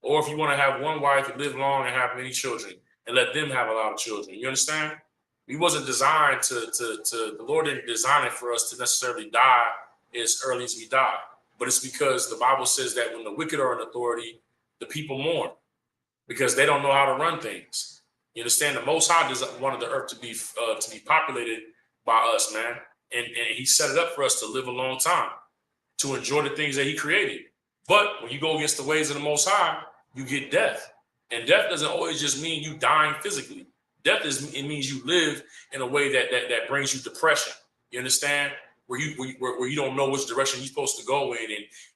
A: Or if you want to have one wife and live long and have many children and let them have a lot of children. You understand? We wasn't designed the Lord didn't design it for us to necessarily die as early as we die. But it's because the Bible says that when the wicked are in authority, the people mourn because they don't know how to run things. You understand? The Most High wanted the earth to be populated by us, man. And he set it up for us to live a long time, to enjoy the things that he created. But when you go against the ways of the Most High, you get death. And death doesn't always just mean you dying physically. It means you live in a way that brings you depression. You understand? Where you don't know which direction you're supposed to go in,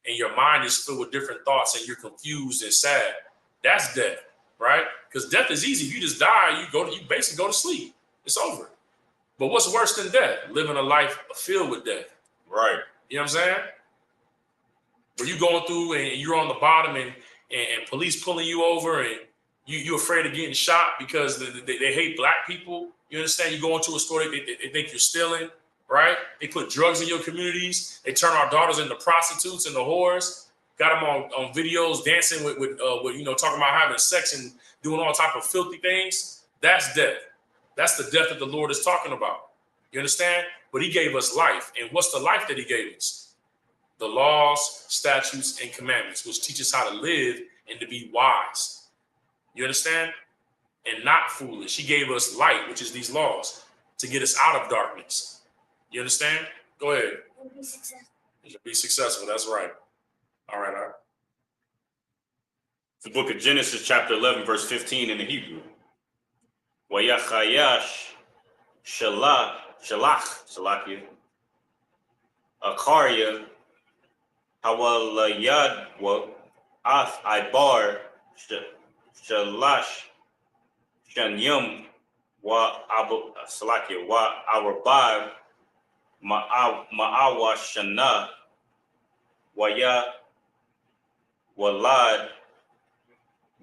A: and your mind is filled with different thoughts and you're confused and sad. That's death, right? Because death is easy. If you just die, you basically go to sleep. It's over. But what's worse than death? Living a life filled with death.
B: Right.
A: You know what I'm saying? Where you going through and you're on the bottom and police pulling you over and you're afraid of getting shot because they hate black people. You understand? You go into a store, they think you're stealing, right? They put drugs in your communities. They turn our daughters into prostitutes and the whores. Got them on videos dancing with talking about having sex and doing all type of filthy things. That's death. That's the death that the Lord is talking about. You understand? But he gave us life. And what's the life that he gave us? The laws, statutes, and commandments, which teach us how to live and to be wise. You understand? And not foolish. He gave us light, which is these laws, to get us out of darkness. You understand? Go ahead.
C: Be successful.
A: Be successful. That's right. All right.
B: The book of Genesis, chapter 11, verse 15 in the Hebrew. Wayachayash Shalach, Akaria, Hawalayadwa, Ath Ibar, Shalash, Shanyum, Wa Abu Salakia, Wa Arabab, Ma'awa Shana, Waya, Walad,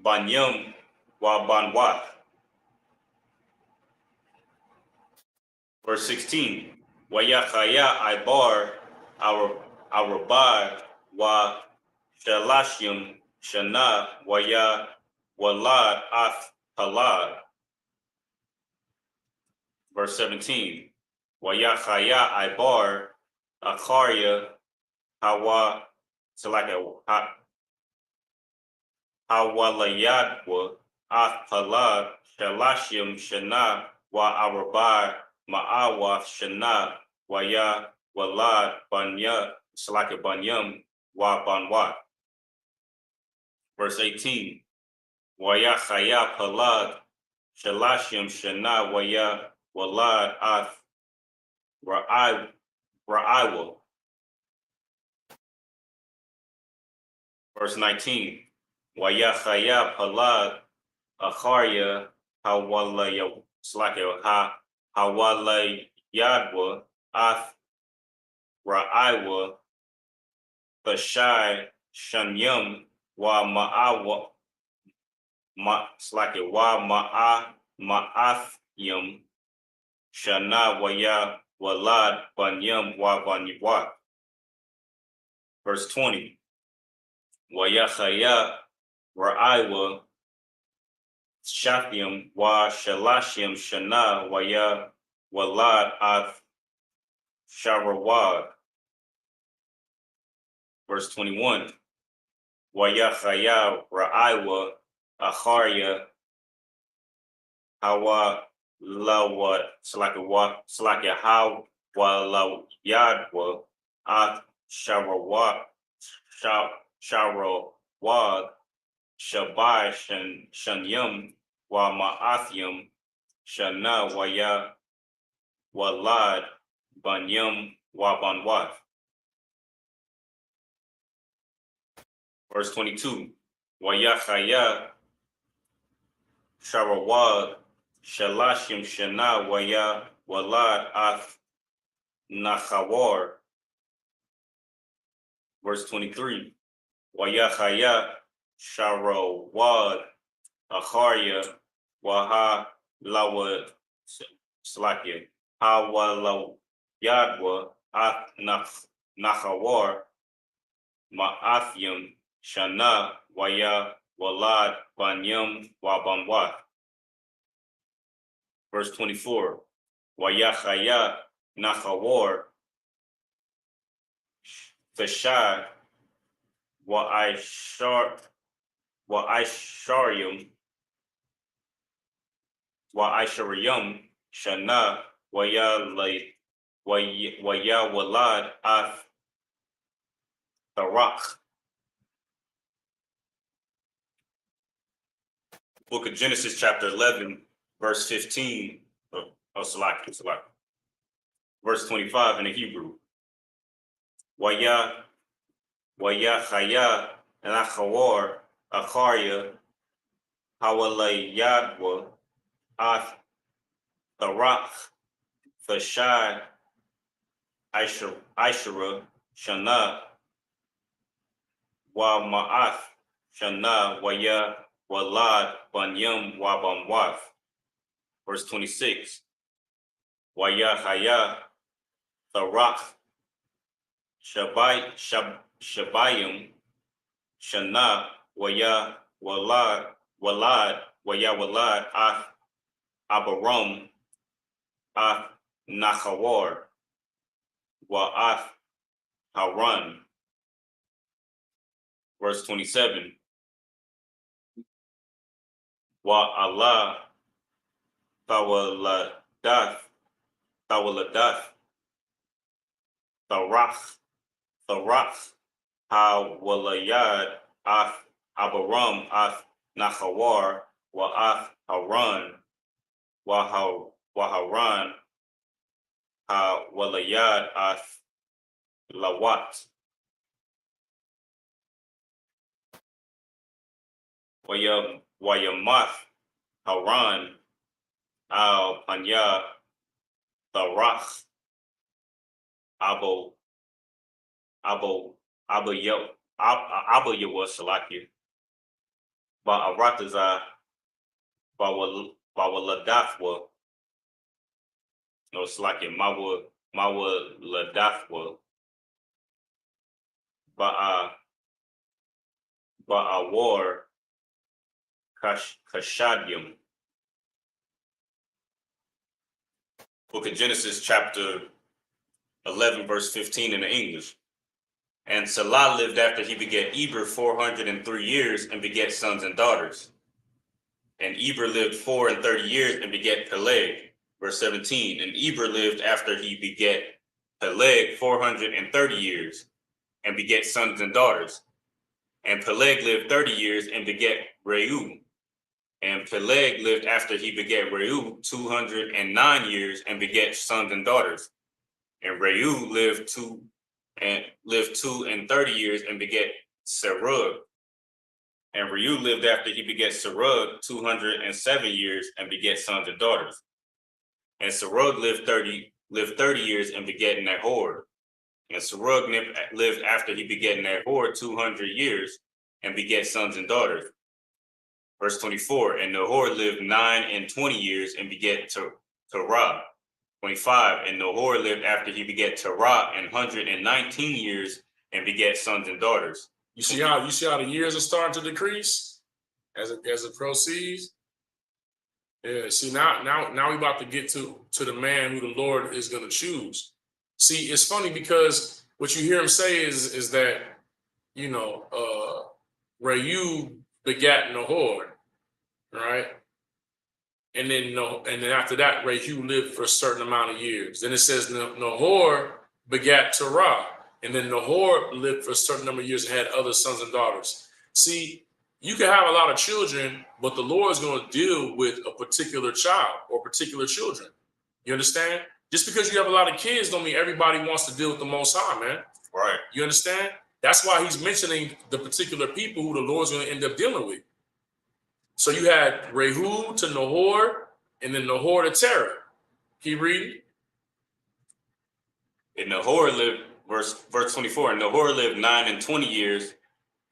B: Banyum, Wa Banwat. Verse 16, Wayachaya Ibar, Arabab, Wa Shalashim, Shana, Waya, Walad, Ath Halad. Verse 17, Wayachaya Ibar, Akaria, Hawa, Hawalayadwa, Ath Halad, Shalashim, Shana, Wa Arabab, Ma'awa Shana, Waya, Walad, Banya, Salaka Banyam, Wa Banwat. Verse 18, Waya Chaya Palad, Shalashim Shana, Waya, Walad, Ath, Ra'iwa. Verse 19, Waya Chaya Palad, Acharya, Hawalaya, Salaka, Hawalayadwa, Ath, Ra'iwa, Bashai, Shanyum, Wa Ma'awa, Wa Ma'athyum, Shana Waya Walad Banyam Wa Banywa. Verse 20. Wayachaya Ra'aiwa Shathium Wa Shalashim Shana Waya Walad Ath Sharawad. Verse 21. Wayachaya Ra'aiwa Acharya Hawa Lawa Salaka Hawa Lawad Ath Sharawad Sharawad Shabai Shanyam Wa Ma'athyam Shana Waya Walad Banyam Wa Banwat. Verse 22. Wayachaya Sharawad Shalashim Shana Waya Walad Ath Nachawar. Verse 23. Wayachaya Sharawad Acharya Waha Lawad Slakia Hawa Yadwa Ath Nachawar Ma'athyam Shana Waya Walad Banyam Wabanwat. Verse 24. Wayachaya Nachawar Fashad Wa'isharyam Shana Waya Walad Ath Barak. Book of Genesis, chapter 11, verse 15. Salaki. Verse 25 in the Hebrew. Waya Chaya Nachawar Acharya Hawalayadwa Ath Barak Fashai Ishara Shana Wa Ma'ath Shana Waya Walad Banyam Wa Bamwath. Verse 26. Waya Haya Barak Shabayim Shana Waya Walad Ath Abaram Ath Nachawar Wa Ath Haran. Verse 27. Wa Allah Tawaladath Tharach Ha-walayad Ath Abaram Ath Nachawar Wa Ath Haran Waharan Ha-walayad Ath Lawat. Wayamath Haran Al Panya Tharach Abayawa Salaki Ba'arataza Bawaladathwa no Salaki Mawa Ladathwa Ba'awar Kashadyam. Book of Genesis, chapter 11, verse 15 in the English. And Salah lived after he begat Eber 403 years and begat sons and daughters. And Eber lived 34 years and begat Peleg. Verse 17. And Eber lived after he begat Peleg 430 years and begat sons and daughters. And Peleg lived 30 years and begat Reu. And Peleg lived after he begat Reu 209 years and begat sons and daughters. And Reu lived 230 years and begat Serug. And Reu lived after he begat Serug 207 years and begat sons and daughters. And Serug lived 30 years and begat Nahor. And Serug lived after he begat Nahor 200 years and begat sons and daughters. Verse 24. And Nahor lived 29 years and begat Terah. 25. And Nahor lived after he begat Terah 119 years and begat sons and daughters.
A: You see how the years are starting to decrease as it proceeds? Yeah, see now we're about to get to the man who the Lord is going to choose. See, it's funny because what you hear him say is that, you know, Reu begat Nahor, right? And then after that, Reu lived for a certain amount of years. Then it says Nahor begat Terah, and then Nahor lived for a certain number of years and had other sons and daughters. See, you can have a lot of children, but the Lord is going to deal with a particular child or particular children. You understand? Just because you have a lot of kids don't mean everybody wants to deal with the Most High, man.
B: Right.
A: You understand? That's why he's mentioning the particular people who the Lord's going to end up dealing with. So you had Reu to Nahor, and then Nahor to Terah. Keep reading.
B: And Nahor lived, verse 24, and Nahor lived 9 and 20 years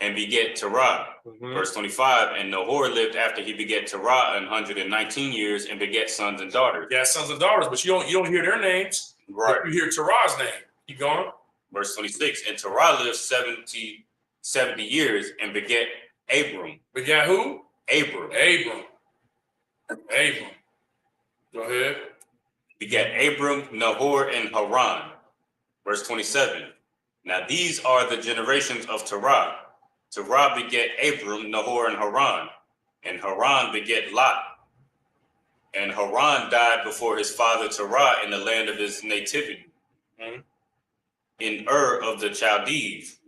B: and begat Terah. Verse 25, and Nahor lived after he begat Terah 119 years and begat sons and daughters.
A: Yeah, sons and daughters, but you don't hear their names.
B: Right.
A: You hear Terah's name. Keep going.
B: Verse 26, and Terah lived 70 years and begat Abram.
A: Begat who?
B: Abram.
A: Go ahead.
B: Begat Abram, Nahor, and Haran. Verse 27. Now these are the generations of Terah. Terah begat Abram, Nahor, and Haran. And Haran begat Lot. And Haran died before his father Terah in the land of his nativity, in Ur of the Chaldees.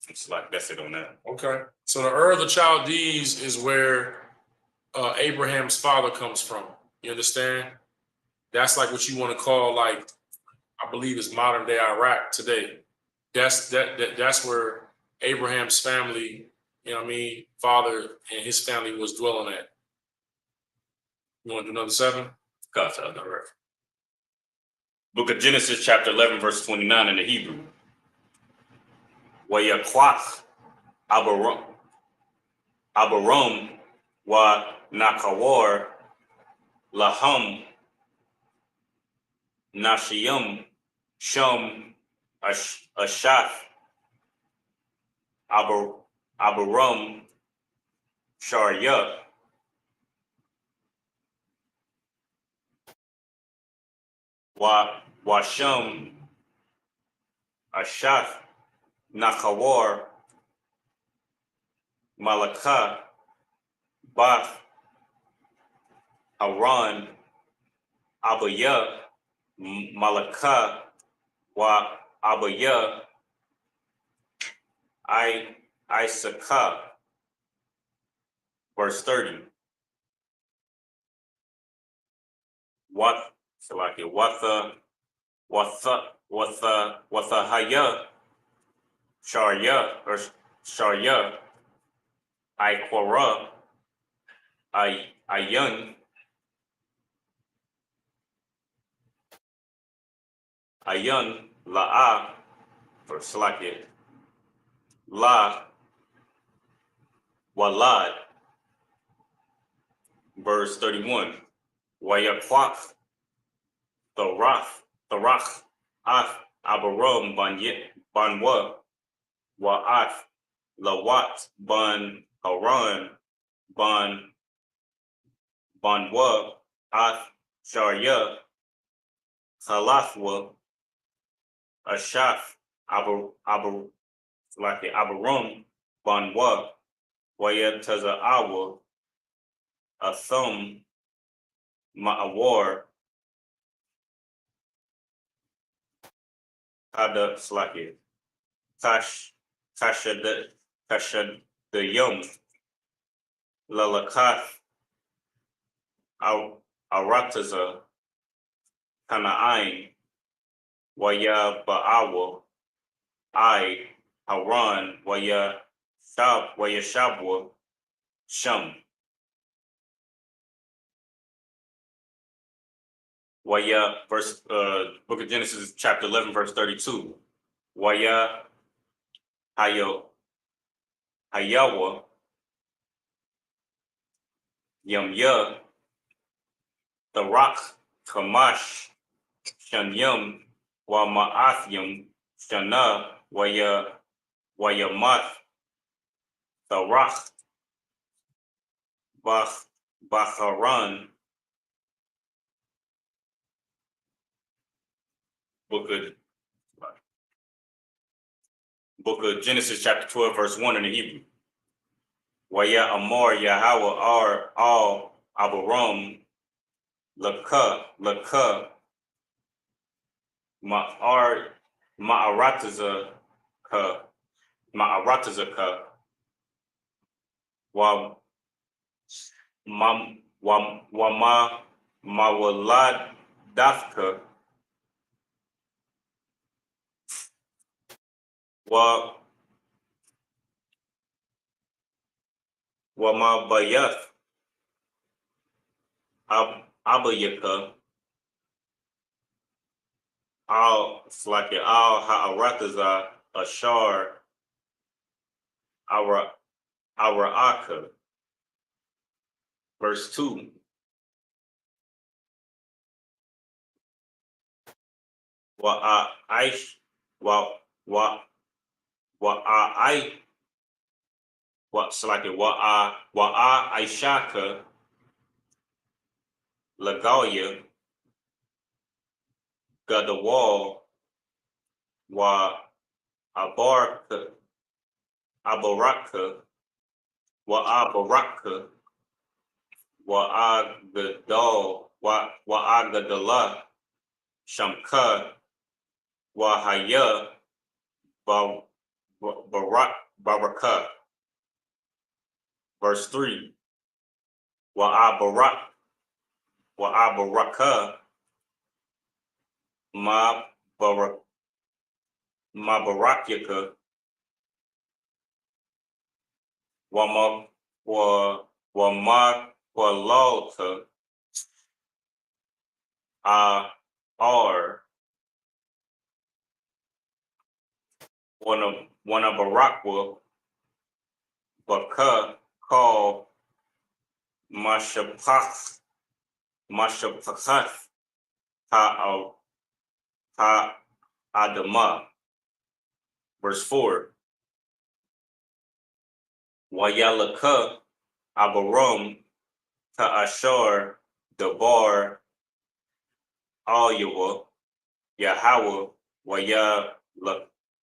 B: It's like, that's it on that.
A: Okay. So the Ur of the Chaldees is where Abraham's father comes from. You understand? That's like what you want to call, like, I believe is modern day Iraq today. That's where Abraham's family, you know what I mean, father and his family was dwelling at. You want to do another 7?
B: God's all right. Book of Genesis, chapter 11, verse 29 in the Hebrew. Wayakwach Abarom wa Nakawar Laham Nashiyam Shum Ashaf Abaram Sharyah Washam Ashaf Nakawar Malakah Bath Haran Abaya Malakah Wa Abaya Isaka. Verse 30. Haya Sharya Iquara Ayun La'a for Salakia La Walad. Verse 31. Wayakwak Tharach Ath Abarom Banwa Wa'ath Lawat Ban Haran Banwa Ath Sharya Khalafwa Ashaf Abarom Banwa Wayab Taza'awa Athum Ma'awar Kada Slaki Kashad the Yom Lalakath Arataza Kana'ain Waya Ba'awa I Haran Waya Shabwa Shum Waya verse Book of Genesis chapter 11 verse 32. Waya Hayawa Yamya the rock Kamash Shanyam wa Ma'athyam Shana Wayamath Tharach Bacharan. Book of Genesis chapter 12 verse 1 in the Hebrew. Waya Amor Yahweh Ar Al Abaram Laka Ma'arataza wa Mawalad Dafka wa Mabayath Abayaka Al Slaki Al Ha'arataza Ashar Ara'aka. Verse 2. Wa Aish wa Aishaka Lagalia Gadawal wa Abaraka wa Agadal wa Agadala Shamka wa Haya Baraka. Verse 3. Wa Abaraka Ma Barakyaka wa Lalta R one of Barakwa Baka called Mashapach Ha Adama. Verse 4. Wayalaka Abaram Ta'ashar Dabar Alyawa Yahweh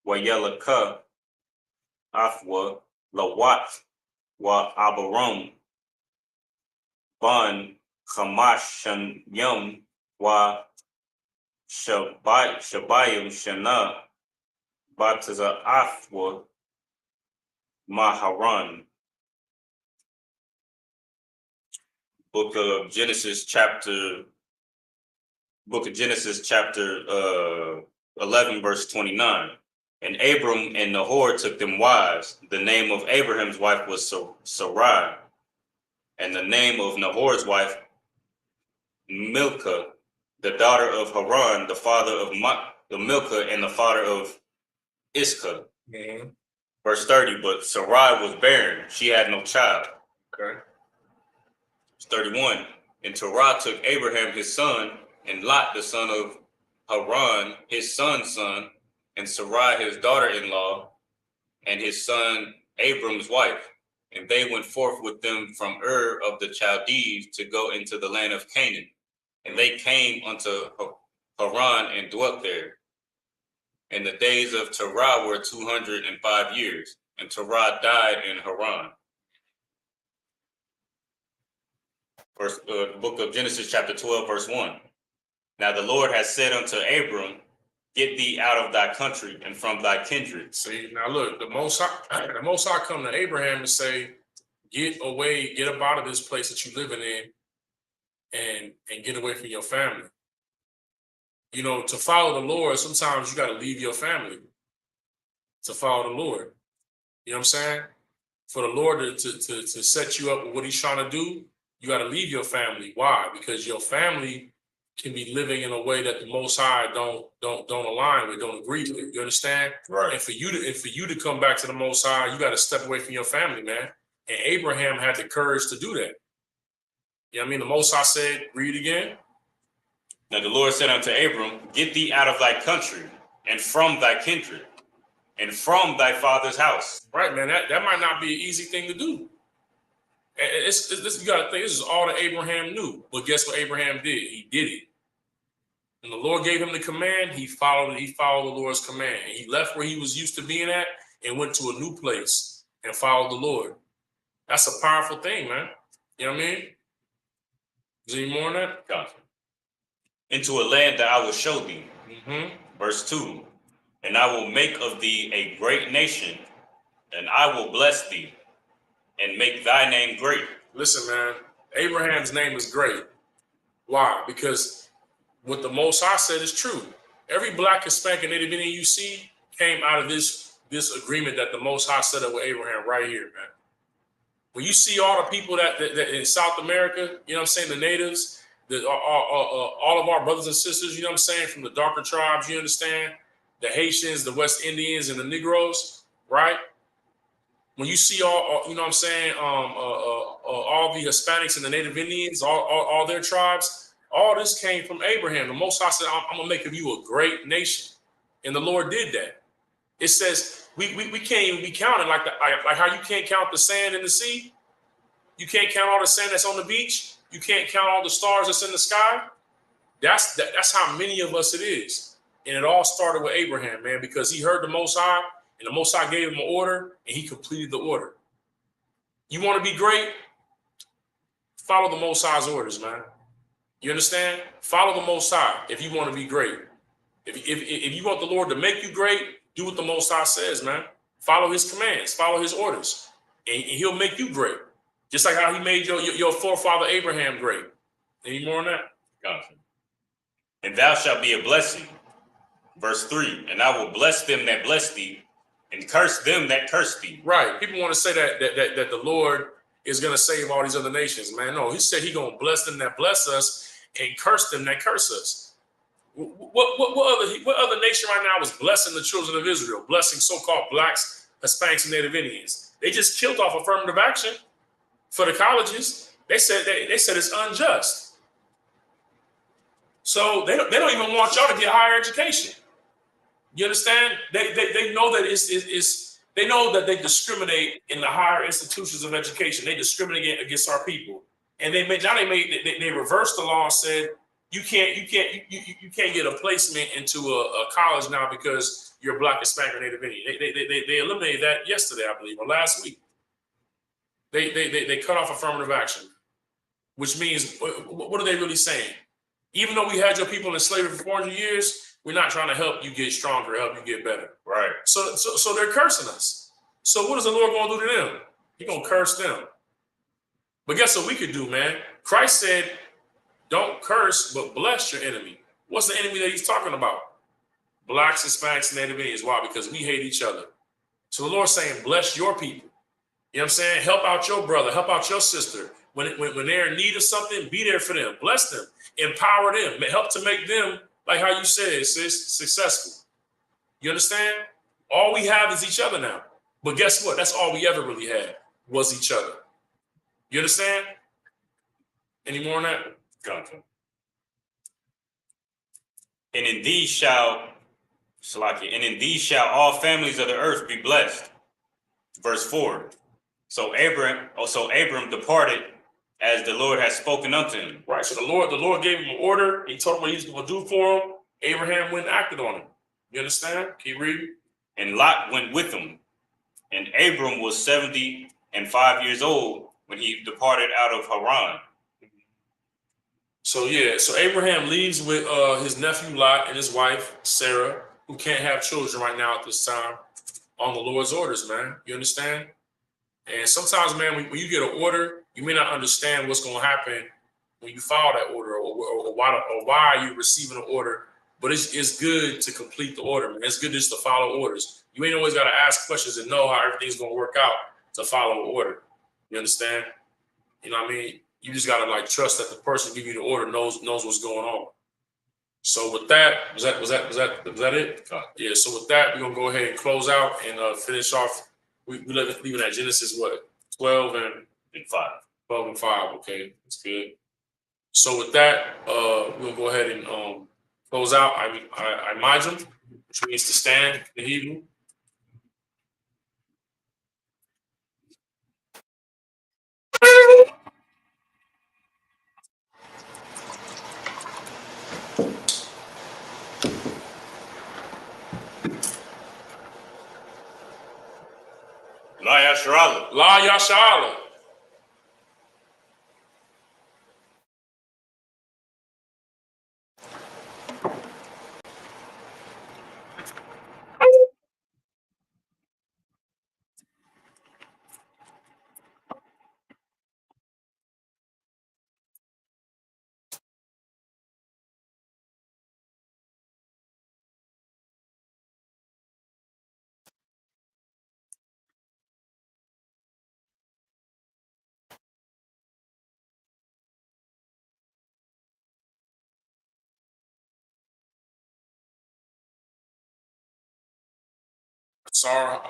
B: Wayalaka Afwa Lawat wa Abaram Ban Kamash Yam wa Shabayim Shana Bataza Afwa Maharan. Book of Genesis chapter 11 verse 29. And Abram and Nahor took them wives. The name of Abraham's wife was Sarai, and the name of Nahor's wife Milcah, the daughter of Haran, the father of Milcah and the father of Iscah. Mm-hmm. Verse 30, but Sarai was barren. She had no child. Okay. Verse 31, and Terah took Abraham his son, and Lot the son of Haran his son's son, and Sarai his daughter-in-law, and his son Abram's wife. And they went forth with them from Ur of the Chaldees to go into the land of Canaan. And they came unto Haran and dwelt there. And the days of Terah were 205 years, and Terah died in Haran. Book of Genesis chapter 12 verse 1. Now the Lord has said unto Abram, get thee out of thy country and from thy kindred.
A: See, now look, the Most High come to Abraham and say, get away, get up out of this place that you're living in, and get away from your family. You know, to follow the Lord, sometimes you got to leave your family to follow the Lord. You know what I'm saying? For the Lord to set you up with what he's trying to do, you got to leave your family. Why? Because your family can be living in a way that the Most High don't align with, don't agree with. You understand?
B: Right.
A: And for you to come back to the Most High, you got to step away from your family, man. And Abraham had the courage to do that. You know what I mean? The Most High said, read again.
B: Now the Lord said unto Abram, get thee out of thy country, and from thy kindred, and from thy father's house.
A: Right, man. That might not be an easy thing to do. You got to think, this is all that Abraham knew. But guess what Abraham did? He did it. And the Lord gave him the command. He followed the Lord's command. And he left where he was used to being at and went to a new place and followed the Lord. That's a powerful thing, man. You know what I mean? Is there any more on that?
B: Gotcha. Into a land that I will show thee.
A: Mm-hmm.
B: Verse 2. And I will make of thee a great nation, and I will bless thee, and make thy name great.
A: Listen, man, Abraham's name is great. Why? Because what the Most High said is true. Every black, Hispanic, and Native Indian you see came out of this agreement that the Most High set up with Abraham right here, man. When you see all the people that in South America, you know what I'm saying, the natives, all of our brothers and sisters, you know what I'm saying, from the darker tribes, you understand, the Haitians, the West Indians, and the Negroes, right? When you see all you know what I'm saying, all the Hispanics and the Native Indians, all their tribes, all this came from Abraham. The Most High said, I'm going to make of you a great nation. And the Lord did that. It says we can't even be counted like how you can't count the sand in the sea. You can't count all the sand that's on the beach. You can't count all the stars that's in the sky. That's how many of us it is. And it all started with Abraham, man, because he heard the Most High, and the Most High gave him an order, and he completed the order. You want to be great? Follow the Most High's orders, man. You understand? Follow the Most High if you want to be great. If you want the Lord to make you great, do what the Most High says, man. Follow his commands, follow his orders, and he'll make you great. Just like how he made your forefather Abraham great. Any more on that?
B: Gotcha. And thou shalt be a blessing. Verse 3, and I will bless them that bless thee, and curse them that curse thee.
A: Right. People want to say that the Lord is going to save all these other nations, man. No, he said he's going to bless them that bless us and curse them that curse us. What other nation right now was blessing the children of Israel, blessing so-called blacks, Hispanics, and Native Indians? They just killed off affirmative action for the colleges. They said it's unjust. So they don't even want y'all to get higher education. You understand? They know that they know that they discriminate in the higher institutions of education. They discriminate against our people, and they reversed the law and said you can't get a placement into a college now because you're Black, Hispanic, or Native Indian. They eliminated that yesterday, I believe, or last week. They cut off affirmative action, which means what are they really saying? Even though we had your people in slavery for 400 years. We're not trying to help you get stronger, help you get better.
B: Right.
A: So they're cursing us. So what is the Lord going to do to them? He's going to curse them. But guess what we could do, man? Christ said, don't curse, but bless your enemy. What's the enemy that he's talking about? Blacks, Hispanics, and Native Indians. Why? Because we hate each other. So the Lord's saying, bless your people. You know what I'm saying? Help out your brother, help out your sister. When they're in need of something, be there for them. Bless them. Empower them. Help to make them, like how you said, sis, successful. You understand? All we have is each other now. But guess what? That's all we ever really had was each other. You understand? Any more on that?
B: Gotcha. And in these shall all families of the earth be blessed. Verse 4. So Abram departed as the Lord has spoken unto him.
A: Right. So the Lord gave him an order. He told him what he was going to do for him. Abraham went and acted on it. You understand? Keep reading.
B: And Lot went with him. And Abram was 75 years old when he departed out of Haran.
A: So Abraham leaves with his nephew Lot and his wife Sarah, who can't have children right now at this time, on the Lord's orders, man. You understand? And sometimes, man, when you get an order, you may not understand what's going to happen when you follow that order, or why you're receiving an order. But it's good to complete the order, man. It's good just to follow orders. You ain't always got to ask questions and know how everything's going to work out to follow an order. You understand? You know what I mean? You just got to trust that the person giving you the order knows what's going on. So with that, was that it? Yeah. So with that, we're gonna go ahead and close out and finish off. We leaving at Genesis 12 and 5. 12 and 5. Okay, that's good. So with that, we'll go ahead and close out. I imagine, which means to stand in Hebrew.
B: La Yasharala.
A: La Yashala. Sar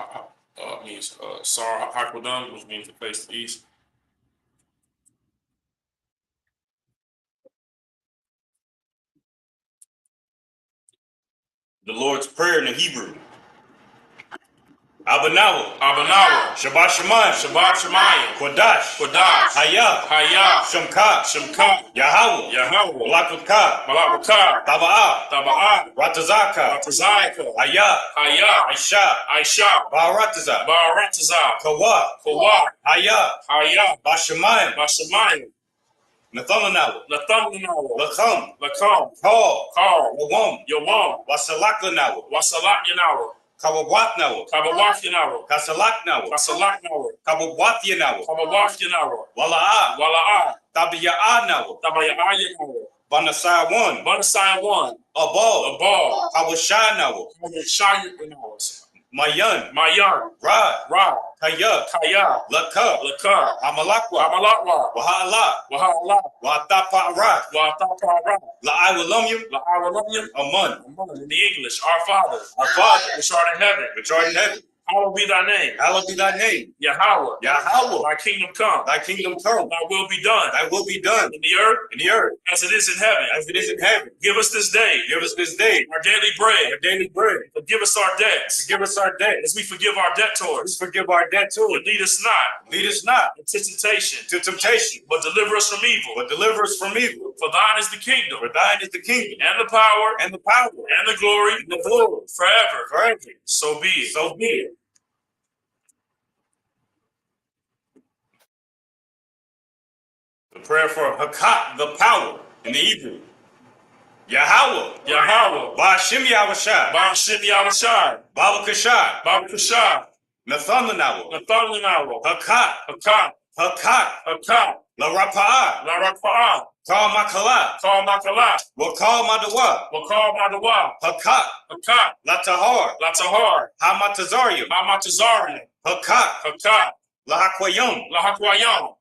A: means Sar Hakodam, which means to face the east.
B: The Lord's Prayer in the Hebrew. Abanawa.
A: Abanawa.
B: Shabbat Shemayim.
A: Shabbat Shemayim.
B: Kodash.
A: Kodash.
B: Hayah.
A: Hayah.
B: Shamka.
A: Shamka.
B: Yahweh.
A: Yahweh.
B: Malakutka.
A: Malakutah.
B: Taba'ah.
A: Taba'ah.
B: Ratazaka.
A: Ratazaka.
B: Hayah.
A: Hayah.
B: Aisha.
A: Aisha.
B: Ba'arataza.
A: Ba'arataza.
B: Kawa.
A: Kawa.
B: Hayah.
A: Hayah.
B: Bashemayim.
A: Bashemayim.
B: Nathalanawa.
A: Nathalanawa.
B: Lakam.
A: Lakam.
B: Call.
A: Call.
B: Yawam.
A: Yawam.
B: Wasalaklanawa.
A: Wasalat
B: Kawawatnawa.
A: Kabawafyanawa.
B: Kasalaknawa.
A: Kasalaknawa.
B: Kawawathiyanawa.
A: Kabawafyanawa.
B: Wala'a.
A: Wala'a.
B: Tabiya'anawa.
A: Tabaya'ayanawa.
B: Banasai 1.
A: Banasai 1.
B: Abal.
A: Abal.
B: Kawashanawa.
A: Kawashayanawa.
B: Mayan.
A: Mayan.
B: Ra.
A: Ra.
B: Kaya.
A: Kaya.
B: Laka.
A: Laka.
B: Amalakwa.
A: Amalakwa.
B: Waha'ala.
A: Wahala.
B: Watapa'ara.
A: Watapara.
B: La'awalamyum.
A: La'awalamyam.
B: Amun.
A: In the English, our Father.
B: Our Father.
A: Which art in heaven.
B: Which art in heaven.
A: Hallowed be thy name.
B: Hallowed be thy name.
A: Yahweh.
B: Yahweh.
A: Thy kingdom come.
B: Thy kingdom come.
A: Thy will be done.
B: Thy will be done.
A: In the earth.
B: In the earth.
A: As it is in heaven.
B: As it is in heaven.
A: Give us this day.
B: Give us this day.
A: Our daily bread.
B: Our daily bread.
A: Forgive us our debts.
B: Forgive us our debts.
A: As we forgive our debtors.
B: We forgive our debtors.
A: And lead us not.
B: Lead us not.
A: Into temptation.
B: To temptation.
A: But deliver us from evil.
B: But deliver us from evil.
A: For thine is the kingdom.
B: For thine is the kingdom.
A: And the power.
B: And the power.
A: And the glory.
B: And the glory.
A: Forever.
B: Forever.
A: So be it.
B: So be it. The prayer for Hakat, the power, in the Hebrew. Yahweh.
A: Yahweh.
B: Ba'ashim Yahushai.
A: Ba'ashim Yahushai.
B: Baba Kashai.
A: Baba Kashai.
B: Nathalanawa.
A: Nathalanawa.
B: Hakat.
A: Hakat.
B: Hakat.
A: Hakat.
B: La Rapa'ah.
A: La Rapa'ah.
B: Kal Makalah.
A: Kal Makalah.
B: Wakal Madawa.
A: Wakal Madawa.
B: Hakat.
A: Hakat.
B: La Tahar.
A: La Tahar.
B: Hamatazarium.
A: Hamatazarium.
B: Hakat.
A: Hakat.
B: La Hakwayum.
A: La Hakwayam.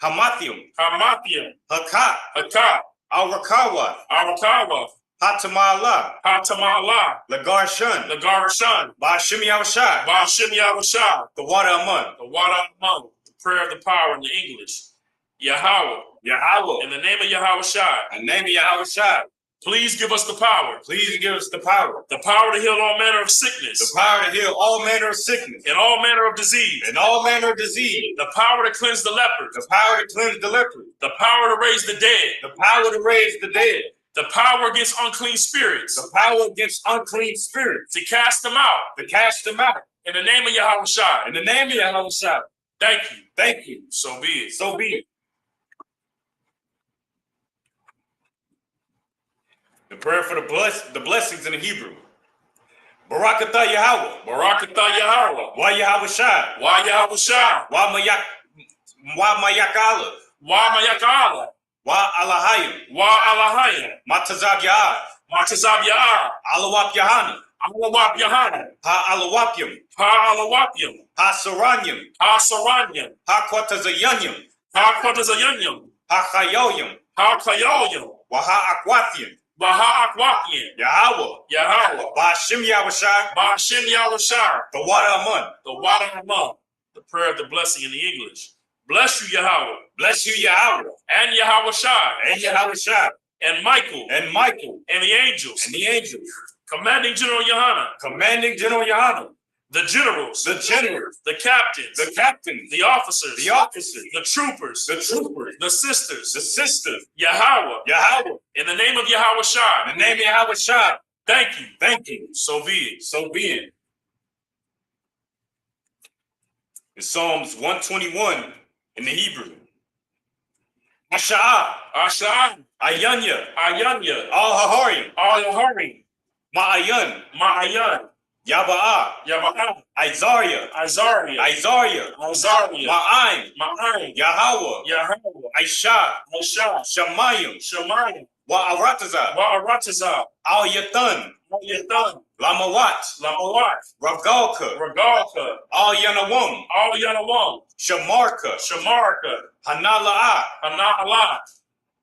B: Hamathium.
A: Hamathium.
B: Hakat.
A: Hakat.
B: Al-Rakawa.
A: Arakawa.
B: Hatamala.
A: Hatamala.
B: Lagarshan.
A: Lagarashan.
B: Ba'ashim Yahushai.
A: Ba'ashim Yahushai.
B: The water amun.
A: The water among. The prayer of the power in the English. Yahweh.
B: Yahweh.
A: In the name of Yahweh Shai.
B: In the name of Yahweh Shai.
A: Please give us the power.
B: Please give us the power.
A: The power to heal all manner of sickness.
B: The power to heal all manner of sickness.
A: And all manner of disease.
B: And all manner of disease.
A: The power to cleanse the lepers.
B: The power to cleanse the leper.
A: The power to raise the dead.
B: The power to raise the dead.
A: The power against unclean spirits.
B: The power against unclean spirits.
A: To cast them out.
B: To cast them out.
A: In the name of Yahweh Shai.
B: In the name of Yahweh Shai.
A: Thank you.
B: Thank you.
A: So be it.
B: So be it. The prayer for the blessings in the Hebrew. Barakatah Yahweh.
A: Barakatah Yahweh.
B: Wa Yahweh Shai.
A: Wa Yahweh Shai.
B: Wa Mayakala.
A: Wa Mayakala.
B: Wa Alahayim.
A: Wa Alahayim.
B: Matazab Yah.
A: Matazab Yah.
B: Alawap Yahana.
A: Alawap Yahana.
B: Ha Alawapyam.
A: Ha Alawapyam.
B: Ha Saranyam.
A: Ha Saranyam.
B: Ha Kwatazayanyam.
A: Ha Kwatazayanyam.
B: Ha Chayoyam.
A: Ha Chayoyam.
B: Wa Ha Akwathiam.
A: Baha Akwakian.
B: Yahweh.
A: Yahweh.
B: Ba'ashim Yahushai.
A: Ba'ashim Yahushai.
B: The water amun.
A: The water among. The prayer of the blessing in the English. Bless you, Yahweh.
C: Bless you, Yahweh.
A: And Yahweh Shai.
C: And Yahweh Shai.
A: And Michael.
C: And Michael.
A: And the angels.
C: And the angels.
A: Commanding General Yohanan.
C: Commanding General Yohanan.
A: The generals.
C: The generals.
A: The captains.
C: The captains.
A: The officers.
C: The officers.
A: The troopers.
C: The troopers.
A: The sisters.
C: The sisters.
A: Yahweh.
C: Yahweh.
A: In the name of Yahweh Shai.
C: In the name of Yahweh Shai.
A: Thank you.
C: Thank you.
A: So be it.
C: So be it.
B: In Psalms 121 in the Hebrew.
C: Asha'ah.
A: Ashai.
C: Ayanya.
A: Ayanya.
C: Al-Haharim.
A: Al-Harim.
C: Ma'ayan.
A: Ma'ayan.
C: Yaba'ah.
A: Yaba'ah.
C: Isaiah.
A: Isaiah.
C: Isaiah.
A: Isaiah.
C: Ma'ayin.
A: Ma'ayin.
C: Yahweh.
A: Yahweh.
C: Aisha.
A: Aisha.
C: Shemayim.
A: Shemayim.
C: Wa'aratazah.
A: Wa'aratazah.
C: Al-Yathan.
A: Al-Yathan.
C: Lamawat.
A: Lamawat.
C: Ragalka.
A: Regalka.
C: Al-Yanawam.
A: Al-Yanawam.
C: Shamarka.
A: Shamarka.
C: Hanala'ah.
A: Hana'alah.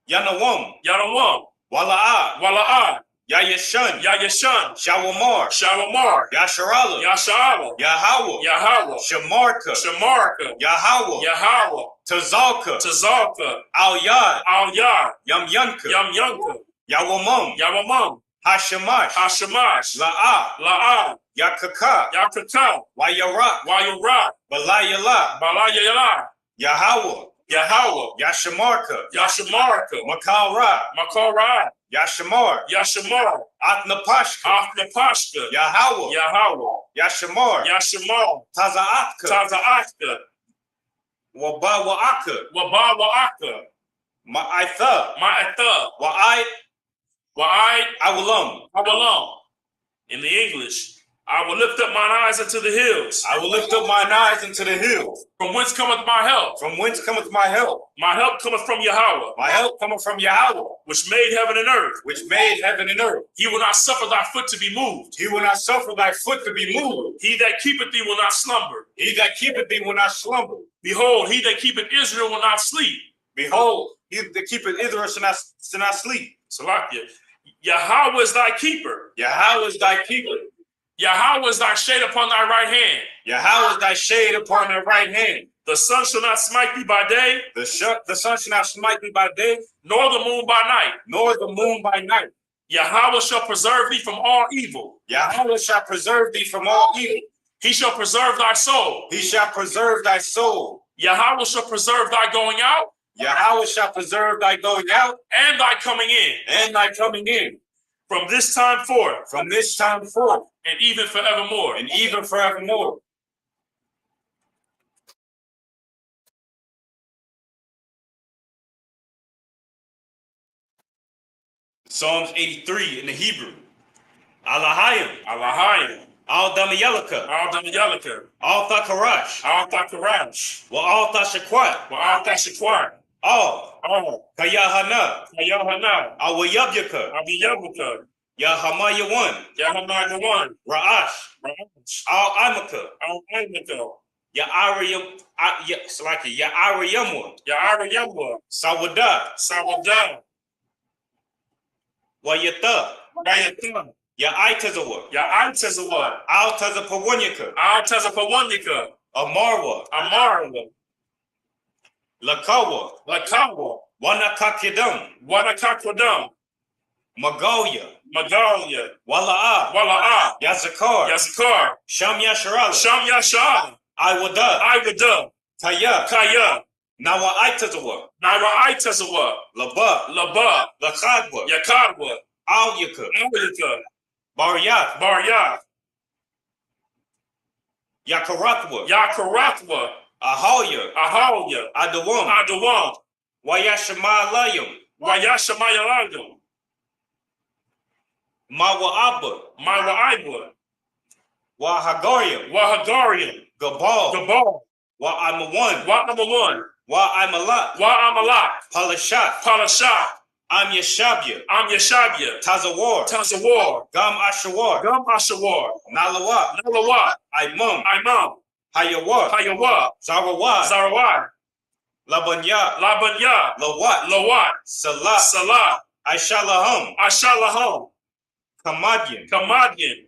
C: Yanawam.
A: Yanawam.
C: Wala'ah.
A: Wala'ah.
C: Yayashan.
A: Yayashan.
C: Shawamar.
A: Shawamar.
C: Yasharala.
A: Yasha'ala.
C: Yahweh.
A: Yahweh.
C: Shamarka.
A: Shamarka.
C: Yahweh.
A: Yahweh.
C: Tazalka.
A: Tazalka.
C: Al-Yad.
A: Al-Yah.
C: Yamyanka.
A: Yamyanka.
C: Yawamam.
A: Yawamam.
C: Hashamash.
A: Hashamash.
C: La'ah.
A: La'ah.
C: Yakaka.
A: Yakaka.
C: Wayarak.
A: Wayurak.
C: Balayala.
A: Balayala.
C: Yahweh.
A: Yahweh.
C: Yashamarka.
A: Yashamarka.
C: Makalra.
A: Makorah.
C: Yashamar.
A: Yashamar.
C: Atnapashka.
A: Afnapashka.
C: Yahweh.
A: Yahweh.
C: Yashamar.
A: Yashamar.
C: Tazaatka.
A: Taza'atka.
C: Wabawa'aka.
A: Wabawa'aka.
C: Ma'aitha.
A: Ma'atha.
C: Wa'ai.
A: Wa'ai.
C: Awalam.
A: Awalam. In the English, I will lift up mine eyes unto the hills.
C: I will lift up mine eyes into the hills.
A: From whence cometh my help?
C: From whence cometh my help?
A: My help cometh from Yahweh,
C: My help cometh from Yahweh,
A: which made heaven and earth.
C: which made heaven and earth.
A: He will not suffer thy foot to be moved.
C: He will not suffer thy foot to be moved.
A: He that keepeth thee will not slumber.
C: He that keepeth thee will not slumber.
A: Behold, he that keepeth Israel will not sleep.
C: Behold, he that keepeth Israel shall not sleep.
A: Salakia. Yahweh is thy keeper.
C: Yahweh is thy keeper.
A: Yahweh is thy shade upon thy right hand.
C: Yahweh is thy shade upon thy right hand.
A: The sun shall not smite thee by day,
C: The sun shall not smite thee by day,
A: nor the moon by night.
C: nor the moon by night.
A: Yahweh shall preserve thee from all evil.
C: Yahweh shall preserve thee from all evil.
A: He shall preserve thy soul.
C: He shall preserve thy soul.
A: Yahweh shall preserve thy going out
C: Yahweh shall preserve thy going out
A: and thy coming in
C: and thy coming in
A: from this time forth
C: from this time forth
A: and even forevermore.
C: and even forevermore.
B: Psalms 83 in the Hebrew. Alahayim.
A: Alahayim.
B: Al-Damayalaka.
A: Al-Damayalaka.
B: Al-Thakarash.
A: Al-Thakarash.
B: Wa-Al-Thashakwat.
A: Al-Thashakwar.
B: Al. Kayahana.
A: Kayahana.
B: Awayabyaka.
A: Abiyabuka.
B: Yahamayawan.
A: Yahamayawan.
B: Ra'ash.
A: Rahash.
B: Al-Amaka.
A: Al-Aimako.
B: Ya'ariyam. Ya'ariyamwa.
A: Ya'ariyamwa.
B: Sawada.
A: Sawada.
B: Wayata.
A: Bayatan.
B: Ya'aitazawa.
A: Ya'antazawa.
B: Al-Tazapawanyaka.
A: Al-Tazapawanika.
B: Amarwa.
A: Amarwa.
B: Lakawa.
A: Lakawa.
B: Wanakakyadam.
A: Wanakakwadam.
B: Magalia.
A: Magalia.
B: Wala'a.
A: Wala'a.
B: Yazakar.
A: Yazakar.
B: Sham Yasharala.
A: Sham Yashah.
B: Iwada.
A: Iwada.
B: Kaya.
A: Kaya.
B: Nawa Aitazawa.
A: Naira Aitazawa.
B: Laba.
A: Laba.
B: Lakadwa.
A: Yakadwa.
B: Alyaka.
A: Awilika.
B: Baryath.
A: Baryath.
B: Yakaratwa.
A: Yakaratwa.
B: Ahalya.
A: Ahalya.
B: Adawam.
A: Adawam.
B: Wayashamalayam.
A: Wayashamayalagam.
B: Mawa'aba.
A: Mawa'ibwa.
B: Wahagariam.
A: Wahagariam.
B: Gabal.
A: Gabal.
B: Wa'amawan.
A: Wat number one.
B: Wa'amalat.
A: Wa'amalak.
B: Palashat.
A: Palashat.
B: Am Yashabya.
A: Am Yashabya.
B: Tazawar.
A: Tazawar.
B: Gam Ashawar.
A: Gum Ashawar.
B: Nalawa.
A: Nalawat.
B: Imam.
A: Imam.
B: Hayawar.
A: Hayawa.
B: Zarawad.
A: Zarawad.
B: Labanya.
A: Labanya.
B: Lawat.
A: Lawat.
B: Salah.
A: Salah.
B: Aishalaham.
A: Ashalaham.
B: Kamadyan.
A: Kamadyan.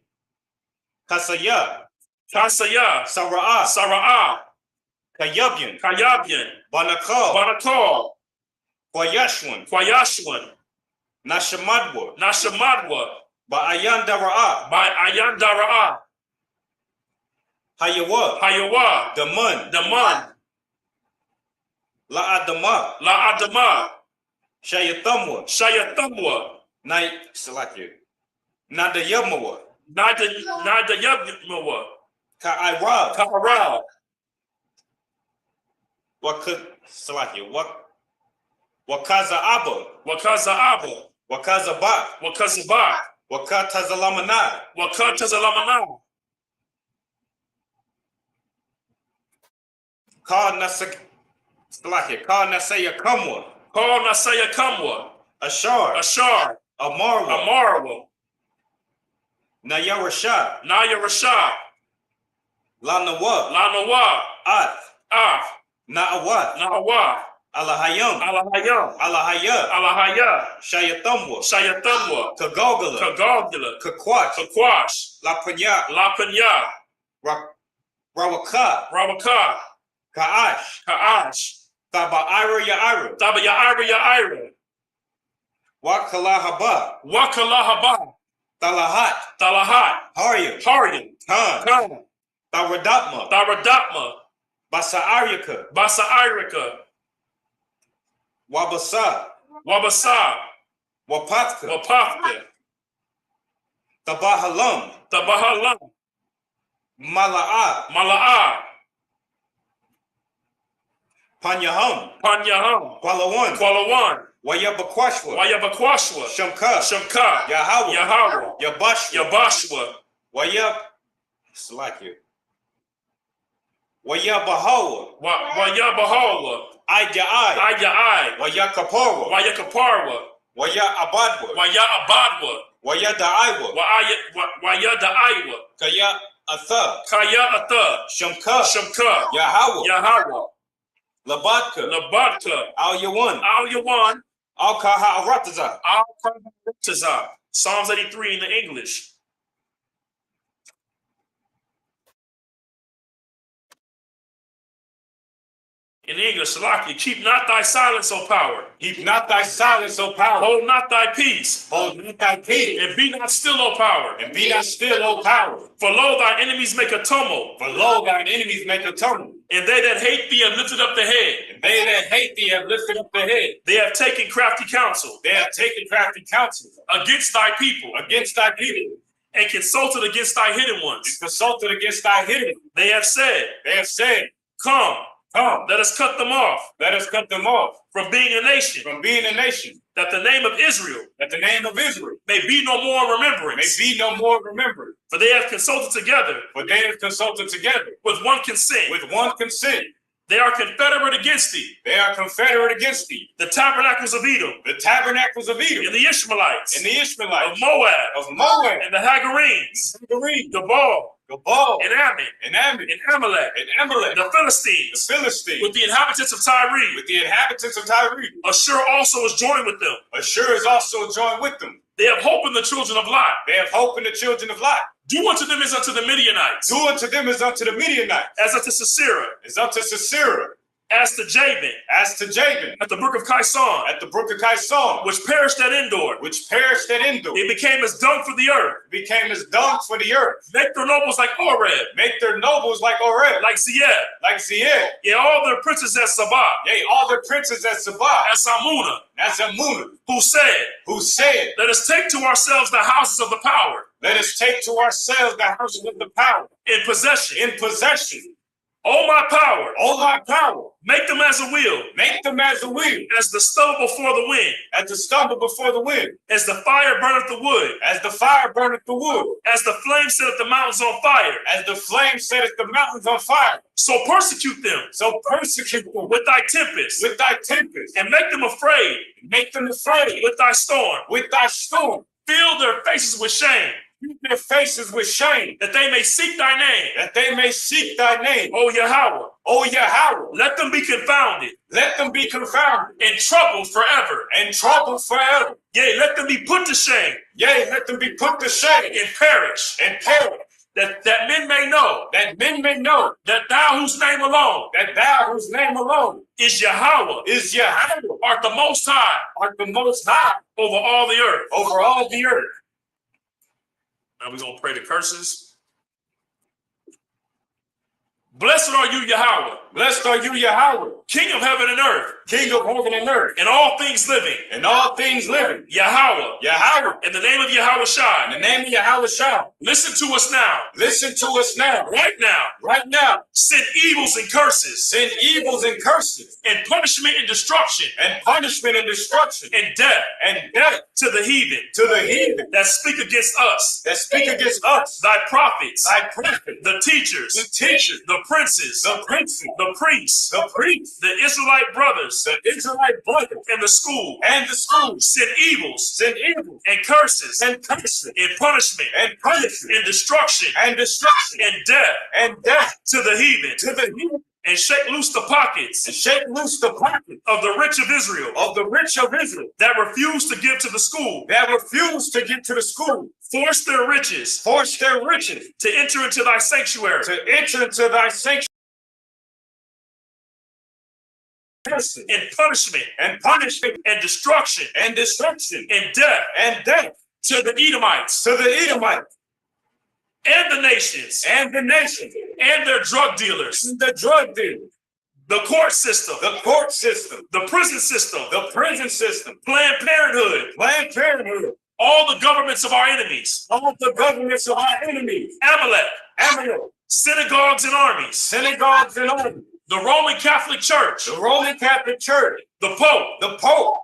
B: Kasaya.
A: Kasaya.
B: Sara'ah.
A: Sara'ah.
C: Kayabyan,
A: Kayabyan,
C: Banakal,
A: Banakal,
C: Kwayashwan,
A: Kwayashwan,
C: Nashamadwa,
A: Nashamadwa,
C: Ba'ayan Dara'a,
A: by Ayandara'a,
C: Hayawa,
A: Hayawa,
C: Daman,
A: Daman,
C: La'adama,
A: La Adama,
C: Shayathamwa,
A: Shayathamwa,
C: Nai Salaki, Nadayamawa,
A: Nada Yabmawa,
C: Ka'ira,
A: Ka'ara,
C: Salaki, Wakaza Abba,
A: Wakaza Abba,
C: Wakaza Ba,
A: Wakazaba,
C: Wakatazalamana,
A: Wakatazalamana,
C: Ka Nasaya Kamwa,
A: Paul Nasaya Kamwa,
C: Ashar,
A: Ashar,
C: Amarwa,
A: Amarwa,
C: Nayarasha,
A: Naya Rashad,
C: Lanawa,
A: Lanawa,
C: Ath, Na'awat,
A: Nahawa,
C: Alahayam,
A: Alahayam,
C: Alahaya,
A: Alahaya,
C: Shayathamwa,
A: Shayathamwa,
C: Kagogala,
A: Kagogula,
C: Kakwach,
A: Kakwash,
C: La Panya,
A: La Panya,
C: Rawaka,
A: Rawaka,
C: Ka'ash,
A: Ka'ash,
C: Taba'ira Ya'ira,
A: Taba Ya'ira Ya'ira,
C: Wakalahaba,
A: Wakalahaba,
C: Talahat,
A: Talahat,
C: Harya,
A: Haryan,
C: Khan,
A: Kana,
C: Tawadatma,
A: Taradatma,
C: Basa'aryaka,
A: Basa Irika,
C: Wabasa,
A: Wabasa,
C: Wapatka,
A: Wapafka,
C: Tabahalam,
A: Tabahalam,
C: Mala'a,
A: Mala'a,
C: Panyaham,
A: Panyaham,
C: Kwalawan,
A: Kwalawan,
C: Wayabakwashwa,
A: Wayabakwashwa,
C: Shamka,
A: Shamka,
C: Yahawa,
A: Yahawa,
C: Yabashwa,
A: Yabashwa,
C: Slakia, Wayabahawa,
A: Wayabahawa,
C: Ayja'ai,
A: Ayai,
C: Wayakaparwa,
A: Wayakaparwa,
C: Wayabadwa,
A: Wayabadwa,
C: Wayada'aiwa,
A: Wayadaiwa,
C: Kaya Atha,
A: Kaya Atha,
C: Shamka,
A: Shamka,
C: Yahawa,
A: Yahawa,
C: Labatka,
A: Labatka,
C: Al Yawan,
A: Al Yawan,
C: Al Kaha Arataza,
A: Al Tazah. Psalms 83 in the English. In English, Salaki, keep not thy silence, O power.
C: Keep not thy silence, O power.
A: Hold not thy peace.
C: Hold not thy peace.
A: And be not still, O power.
C: And be not still, O power.
A: For lo, thine enemies make a tumult.
C: For lo, thine enemies make a tumult.
A: And they that hate thee have lifted up the head.
C: And they that hate thee have lifted up the head.
A: They have taken crafty counsel.
C: They have taken crafty counsel
A: Against thy people.
C: against thy people.
A: And consulted against thy hidden ones.
C: And consulted against thy hidden.
A: They have said, Come, let us cut them off.
C: Let us cut them off.
A: From being a nation.
C: From being a nation.
A: That the name of Israel.
C: That the name of Israel.
A: May be no more remembrance.
C: May be no more remembered.
A: For they have consulted together.
C: For they have consulted together.
A: With one consent.
C: With one consent.
A: They are confederate against thee.
C: They are confederate against thee.
A: The tabernacles of Edom.
C: The tabernacles of Edom.
A: And the Ishmaelites.
C: And the Ishmaelites.
A: Of Moab.
C: Of Moab.
A: And the Hagarenes.
C: Gabal.
A: And Ammon.
C: And Ammon.
A: And Amalek.
C: And Amalek.
A: The Philistines.
C: The Philistines.
A: With the inhabitants of Tyre.
C: With the inhabitants of Tyre.
A: Ashur also is joined with them.
C: Ashur is also joined with them.
A: They have hope in the children of Lot.
C: They have hope in the children of Lot.
A: Do unto them as unto the Midianites.
C: Do unto them as unto the Midianites.
A: As unto Sisera.
C: As unto Sisera.
A: As to Jabin.
C: As to Jabin.
A: At the brook of Kison.
C: At the brook of Kison.
A: Which perished at Endor.
C: Which perished at Endor.
A: It became as dung for the earth.
C: It became as dung for the earth.
A: Make their nobles like Oreb.
C: Make their nobles like Oreb.
A: Like Zied.
C: Like Zied.
A: Yea, all their princes as Sabah.
C: Yea, all their princes as Sabah.
A: As Amunah.
C: As Amunah.
A: Who said,
C: Let
A: us take to ourselves the houses of the power.
C: Let us take to ourselves the houses of the power.
A: In possession.
C: In possession.
A: O my power.
C: O my power.
A: Make them as a wheel.
C: Make them as a wheel.
A: As the stubble before the wind.
C: As the stubble before the wind.
A: As the fire burneth the wood.
C: As the fire burneth the wood.
A: As the flame setteth the mountains on fire.
C: As the flame setteth the mountains on fire.
A: So persecute them.
C: So persecute them.
A: With thy tempest.
C: With thy tempest.
A: And make them afraid.
C: Make them afraid.
A: With thy storm.
C: With thy storm.
A: Fill their faces with shame.
C: Fill their faces with shame.
A: That they may seek thy name.
C: That they may seek thy name.
A: O Yahweh.
C: O Yahweh.
A: Let them be confounded.
C: Let them be confounded.
A: And troubled forever.
C: And troubled forever.
A: Yea, let them be put to shame.
C: Yea, let them be put to shame.
A: And perish.
C: And perish.
A: that men may know
C: that men may know
A: that thou whose name alone
C: that thou whose name alone
A: is Yahweh,
C: is Yahweh,
A: art the most high
C: art the most high
A: over all the earth.
C: over all the earth.
A: Now we're going to pray the curses. Blessed are you, Yahweh.
C: Blessed are you, Yahweh,
A: King of heaven and earth,
C: King of heaven and earth,
A: and all things living.
C: and all things living.
A: Yahweh,
C: Yahweh,
A: in the name of Yahweh
C: in
A: Shai,
C: the name of Yahweh Shai,
A: listen to us now,
C: listen to us now,
A: right now.
C: right now.
A: Send evils and curses,
C: Send evils and curses,
A: and punishment and destruction,
C: and punishment and destruction,
A: and death
C: and death
A: to the heathen
C: to the heathen
A: that speak against us,
C: that speak against us,
A: thy prophets,
C: thy prophets,
A: the teachers,
C: the teachers,
A: the princes,
C: the princes,
A: the priests,
C: the priests,
A: the Israelite brothers,
C: the Israelite brothers,
A: and the school.
C: and the schools.
A: Send evils
C: Send evil
A: and curses
C: and curses
A: and punishment
C: and punishment
A: and destruction
C: and destruction
A: and death
C: and death
A: to the heathen,
C: to the heathen,
A: and shake loose the pockets
C: and shake loose the pocket
A: of the rich of Israel
C: of the rich of Israel
A: that refuse to give to the school,
C: that refuse to get to the school,
A: force their riches
C: force their riches
A: to enter into thy sanctuary,
C: to enter into thy sanctuary,
A: and punishment
C: and punishment
A: and destruction
C: and destruction
A: and death
C: and death
A: to the Edomites
C: to the Edomites
A: and the nations
C: and the nation,
A: and their drug dealers,
C: the drug dealers,
A: the court system,
C: the court system,
A: the prison system,
C: the prison system,
A: Planned Parenthood,
C: Planned Parenthood,
A: all the governments of our enemies,
C: all the governments of our enemies,
A: Amalek,
C: Amalek,
A: synagogues and armies,
C: synagogues and armies,
A: the Roman Catholic Church,
C: the Roman Catholic Church,
A: the Pope,
C: the Pope,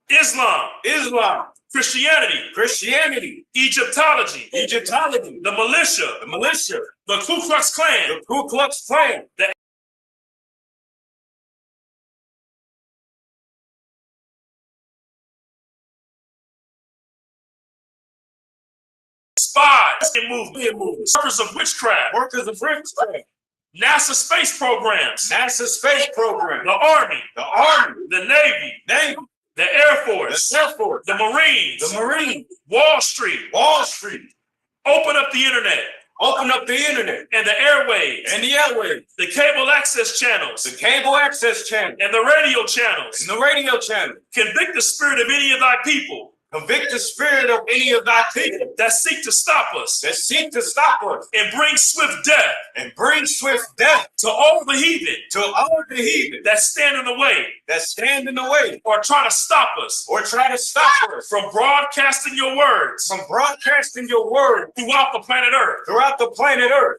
A: Islam,
C: Islam,
A: Christianity,
C: Christianity,
A: Egyptology,
C: Egyptology,
A: the militia,
C: the militia,
A: the Ku Klux Klan,
C: the Ku Klux Klan,
A: the spies and movements, workers of witchcraft,
C: workers of witchcraft,
A: NASA space programs,
C: NASA space program,
A: the Army,
C: the
A: the Navy,
C: Navy,
A: the Air
C: the
A: Force,
C: Air Force,
A: the Marines,
C: the Marine,
A: Wall Street.
C: Wall Street.
A: Open up the internet
C: Open up the internet
A: and the airwaves,
C: and the airwaves,
A: the cable access channels,
C: the cable access channel,
A: and the radio channels.
C: and the radio channel.
A: Convict the spirit of any of thy people
C: Convict the spirit of any of thy people
A: that seek to stop us
C: that seek to stop us
A: and bring swift death
C: and bring swift death
A: to all the heathen
C: to all the heathen
A: that stand in the way
C: that stand in the way
A: or try to stop us
C: or try to stop us
A: from broadcasting your words
C: from broadcasting your word
A: throughout the planet Earth.
C: throughout the planet Earth.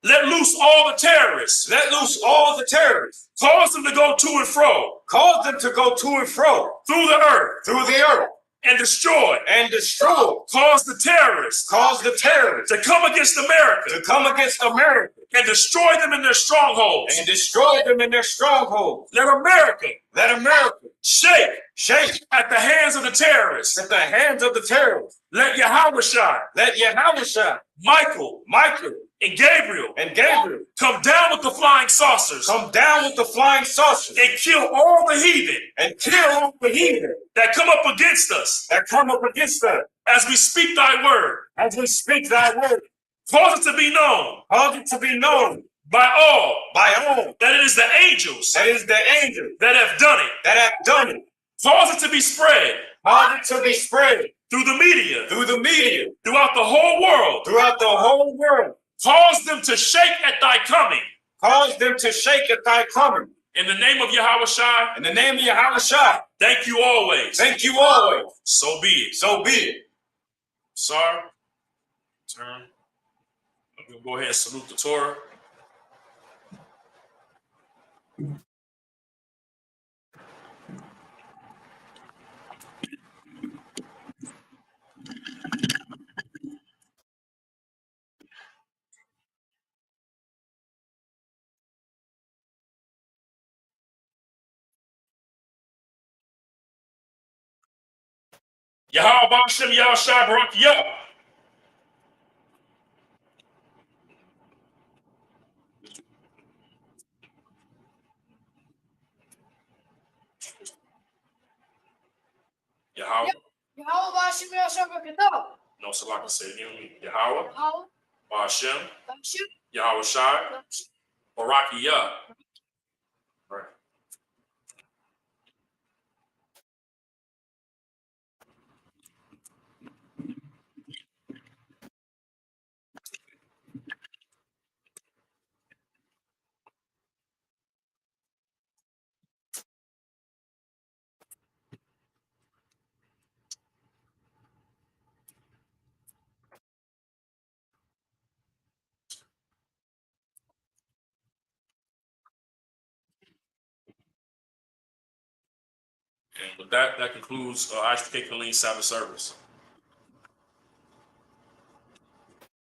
A: Let loose all the terrorists.
C: Let loose all the terrorists.
A: Cause them to go to and fro
C: Cause them to go to and fro
A: through the earth
C: through the earth
A: and destroy.
C: and destroy.
A: Cause the terrorists
C: Cause the terrorists
A: to come against America
C: to come against America
A: and destroy them in their strongholds.
C: and destroy them in their strongholds.
A: Let America
C: Let America
A: shake
C: shake
A: at the hands of the terrorists.
C: at the hands of the terrorists.
A: Let Yahweh shine,
C: Let Yahweh,
A: Michael,
C: Michael,
A: and Gabriel
C: and Gabriel
A: come down with the flying saucers
C: come down with the flying saucers
A: and kill all the heathen
C: and kill all the heathen
A: that come up against us
C: that come up against us
A: as we speak thy word.
C: as we speak thy word.
A: Cause it to be known
C: Cause it to be known
A: by all
C: by all
A: that it is the angels
C: that is the angel
A: that have done it.
C: that have done it.
A: Cause it to be spread
C: Cause it to be spread
A: through the media,
C: through the media,
A: throughout the whole world.
C: throughout the whole world.
A: Cause them to shake at thy coming.
C: Cause them to shake at thy coming.
A: In the name of Yahweh Shai,
C: In the name of Yahweh,
A: thank you always.
C: thank you always.
A: So be it.
C: So be it.
A: Sir, turn. I'm going to go ahead and salute the Torah. Yahweh Bashem Yahshai Barak Yah. Yahweh.
D: Yahweh Bashem Yahshua B'Katav.
A: No, Salaka said, you know me. Yahweh.
D: Yahweh
A: Ba'ashem, Yahweh Shai, Barakiyah. Right. And with that, that concludes ISUPK Killeen Sabbath service.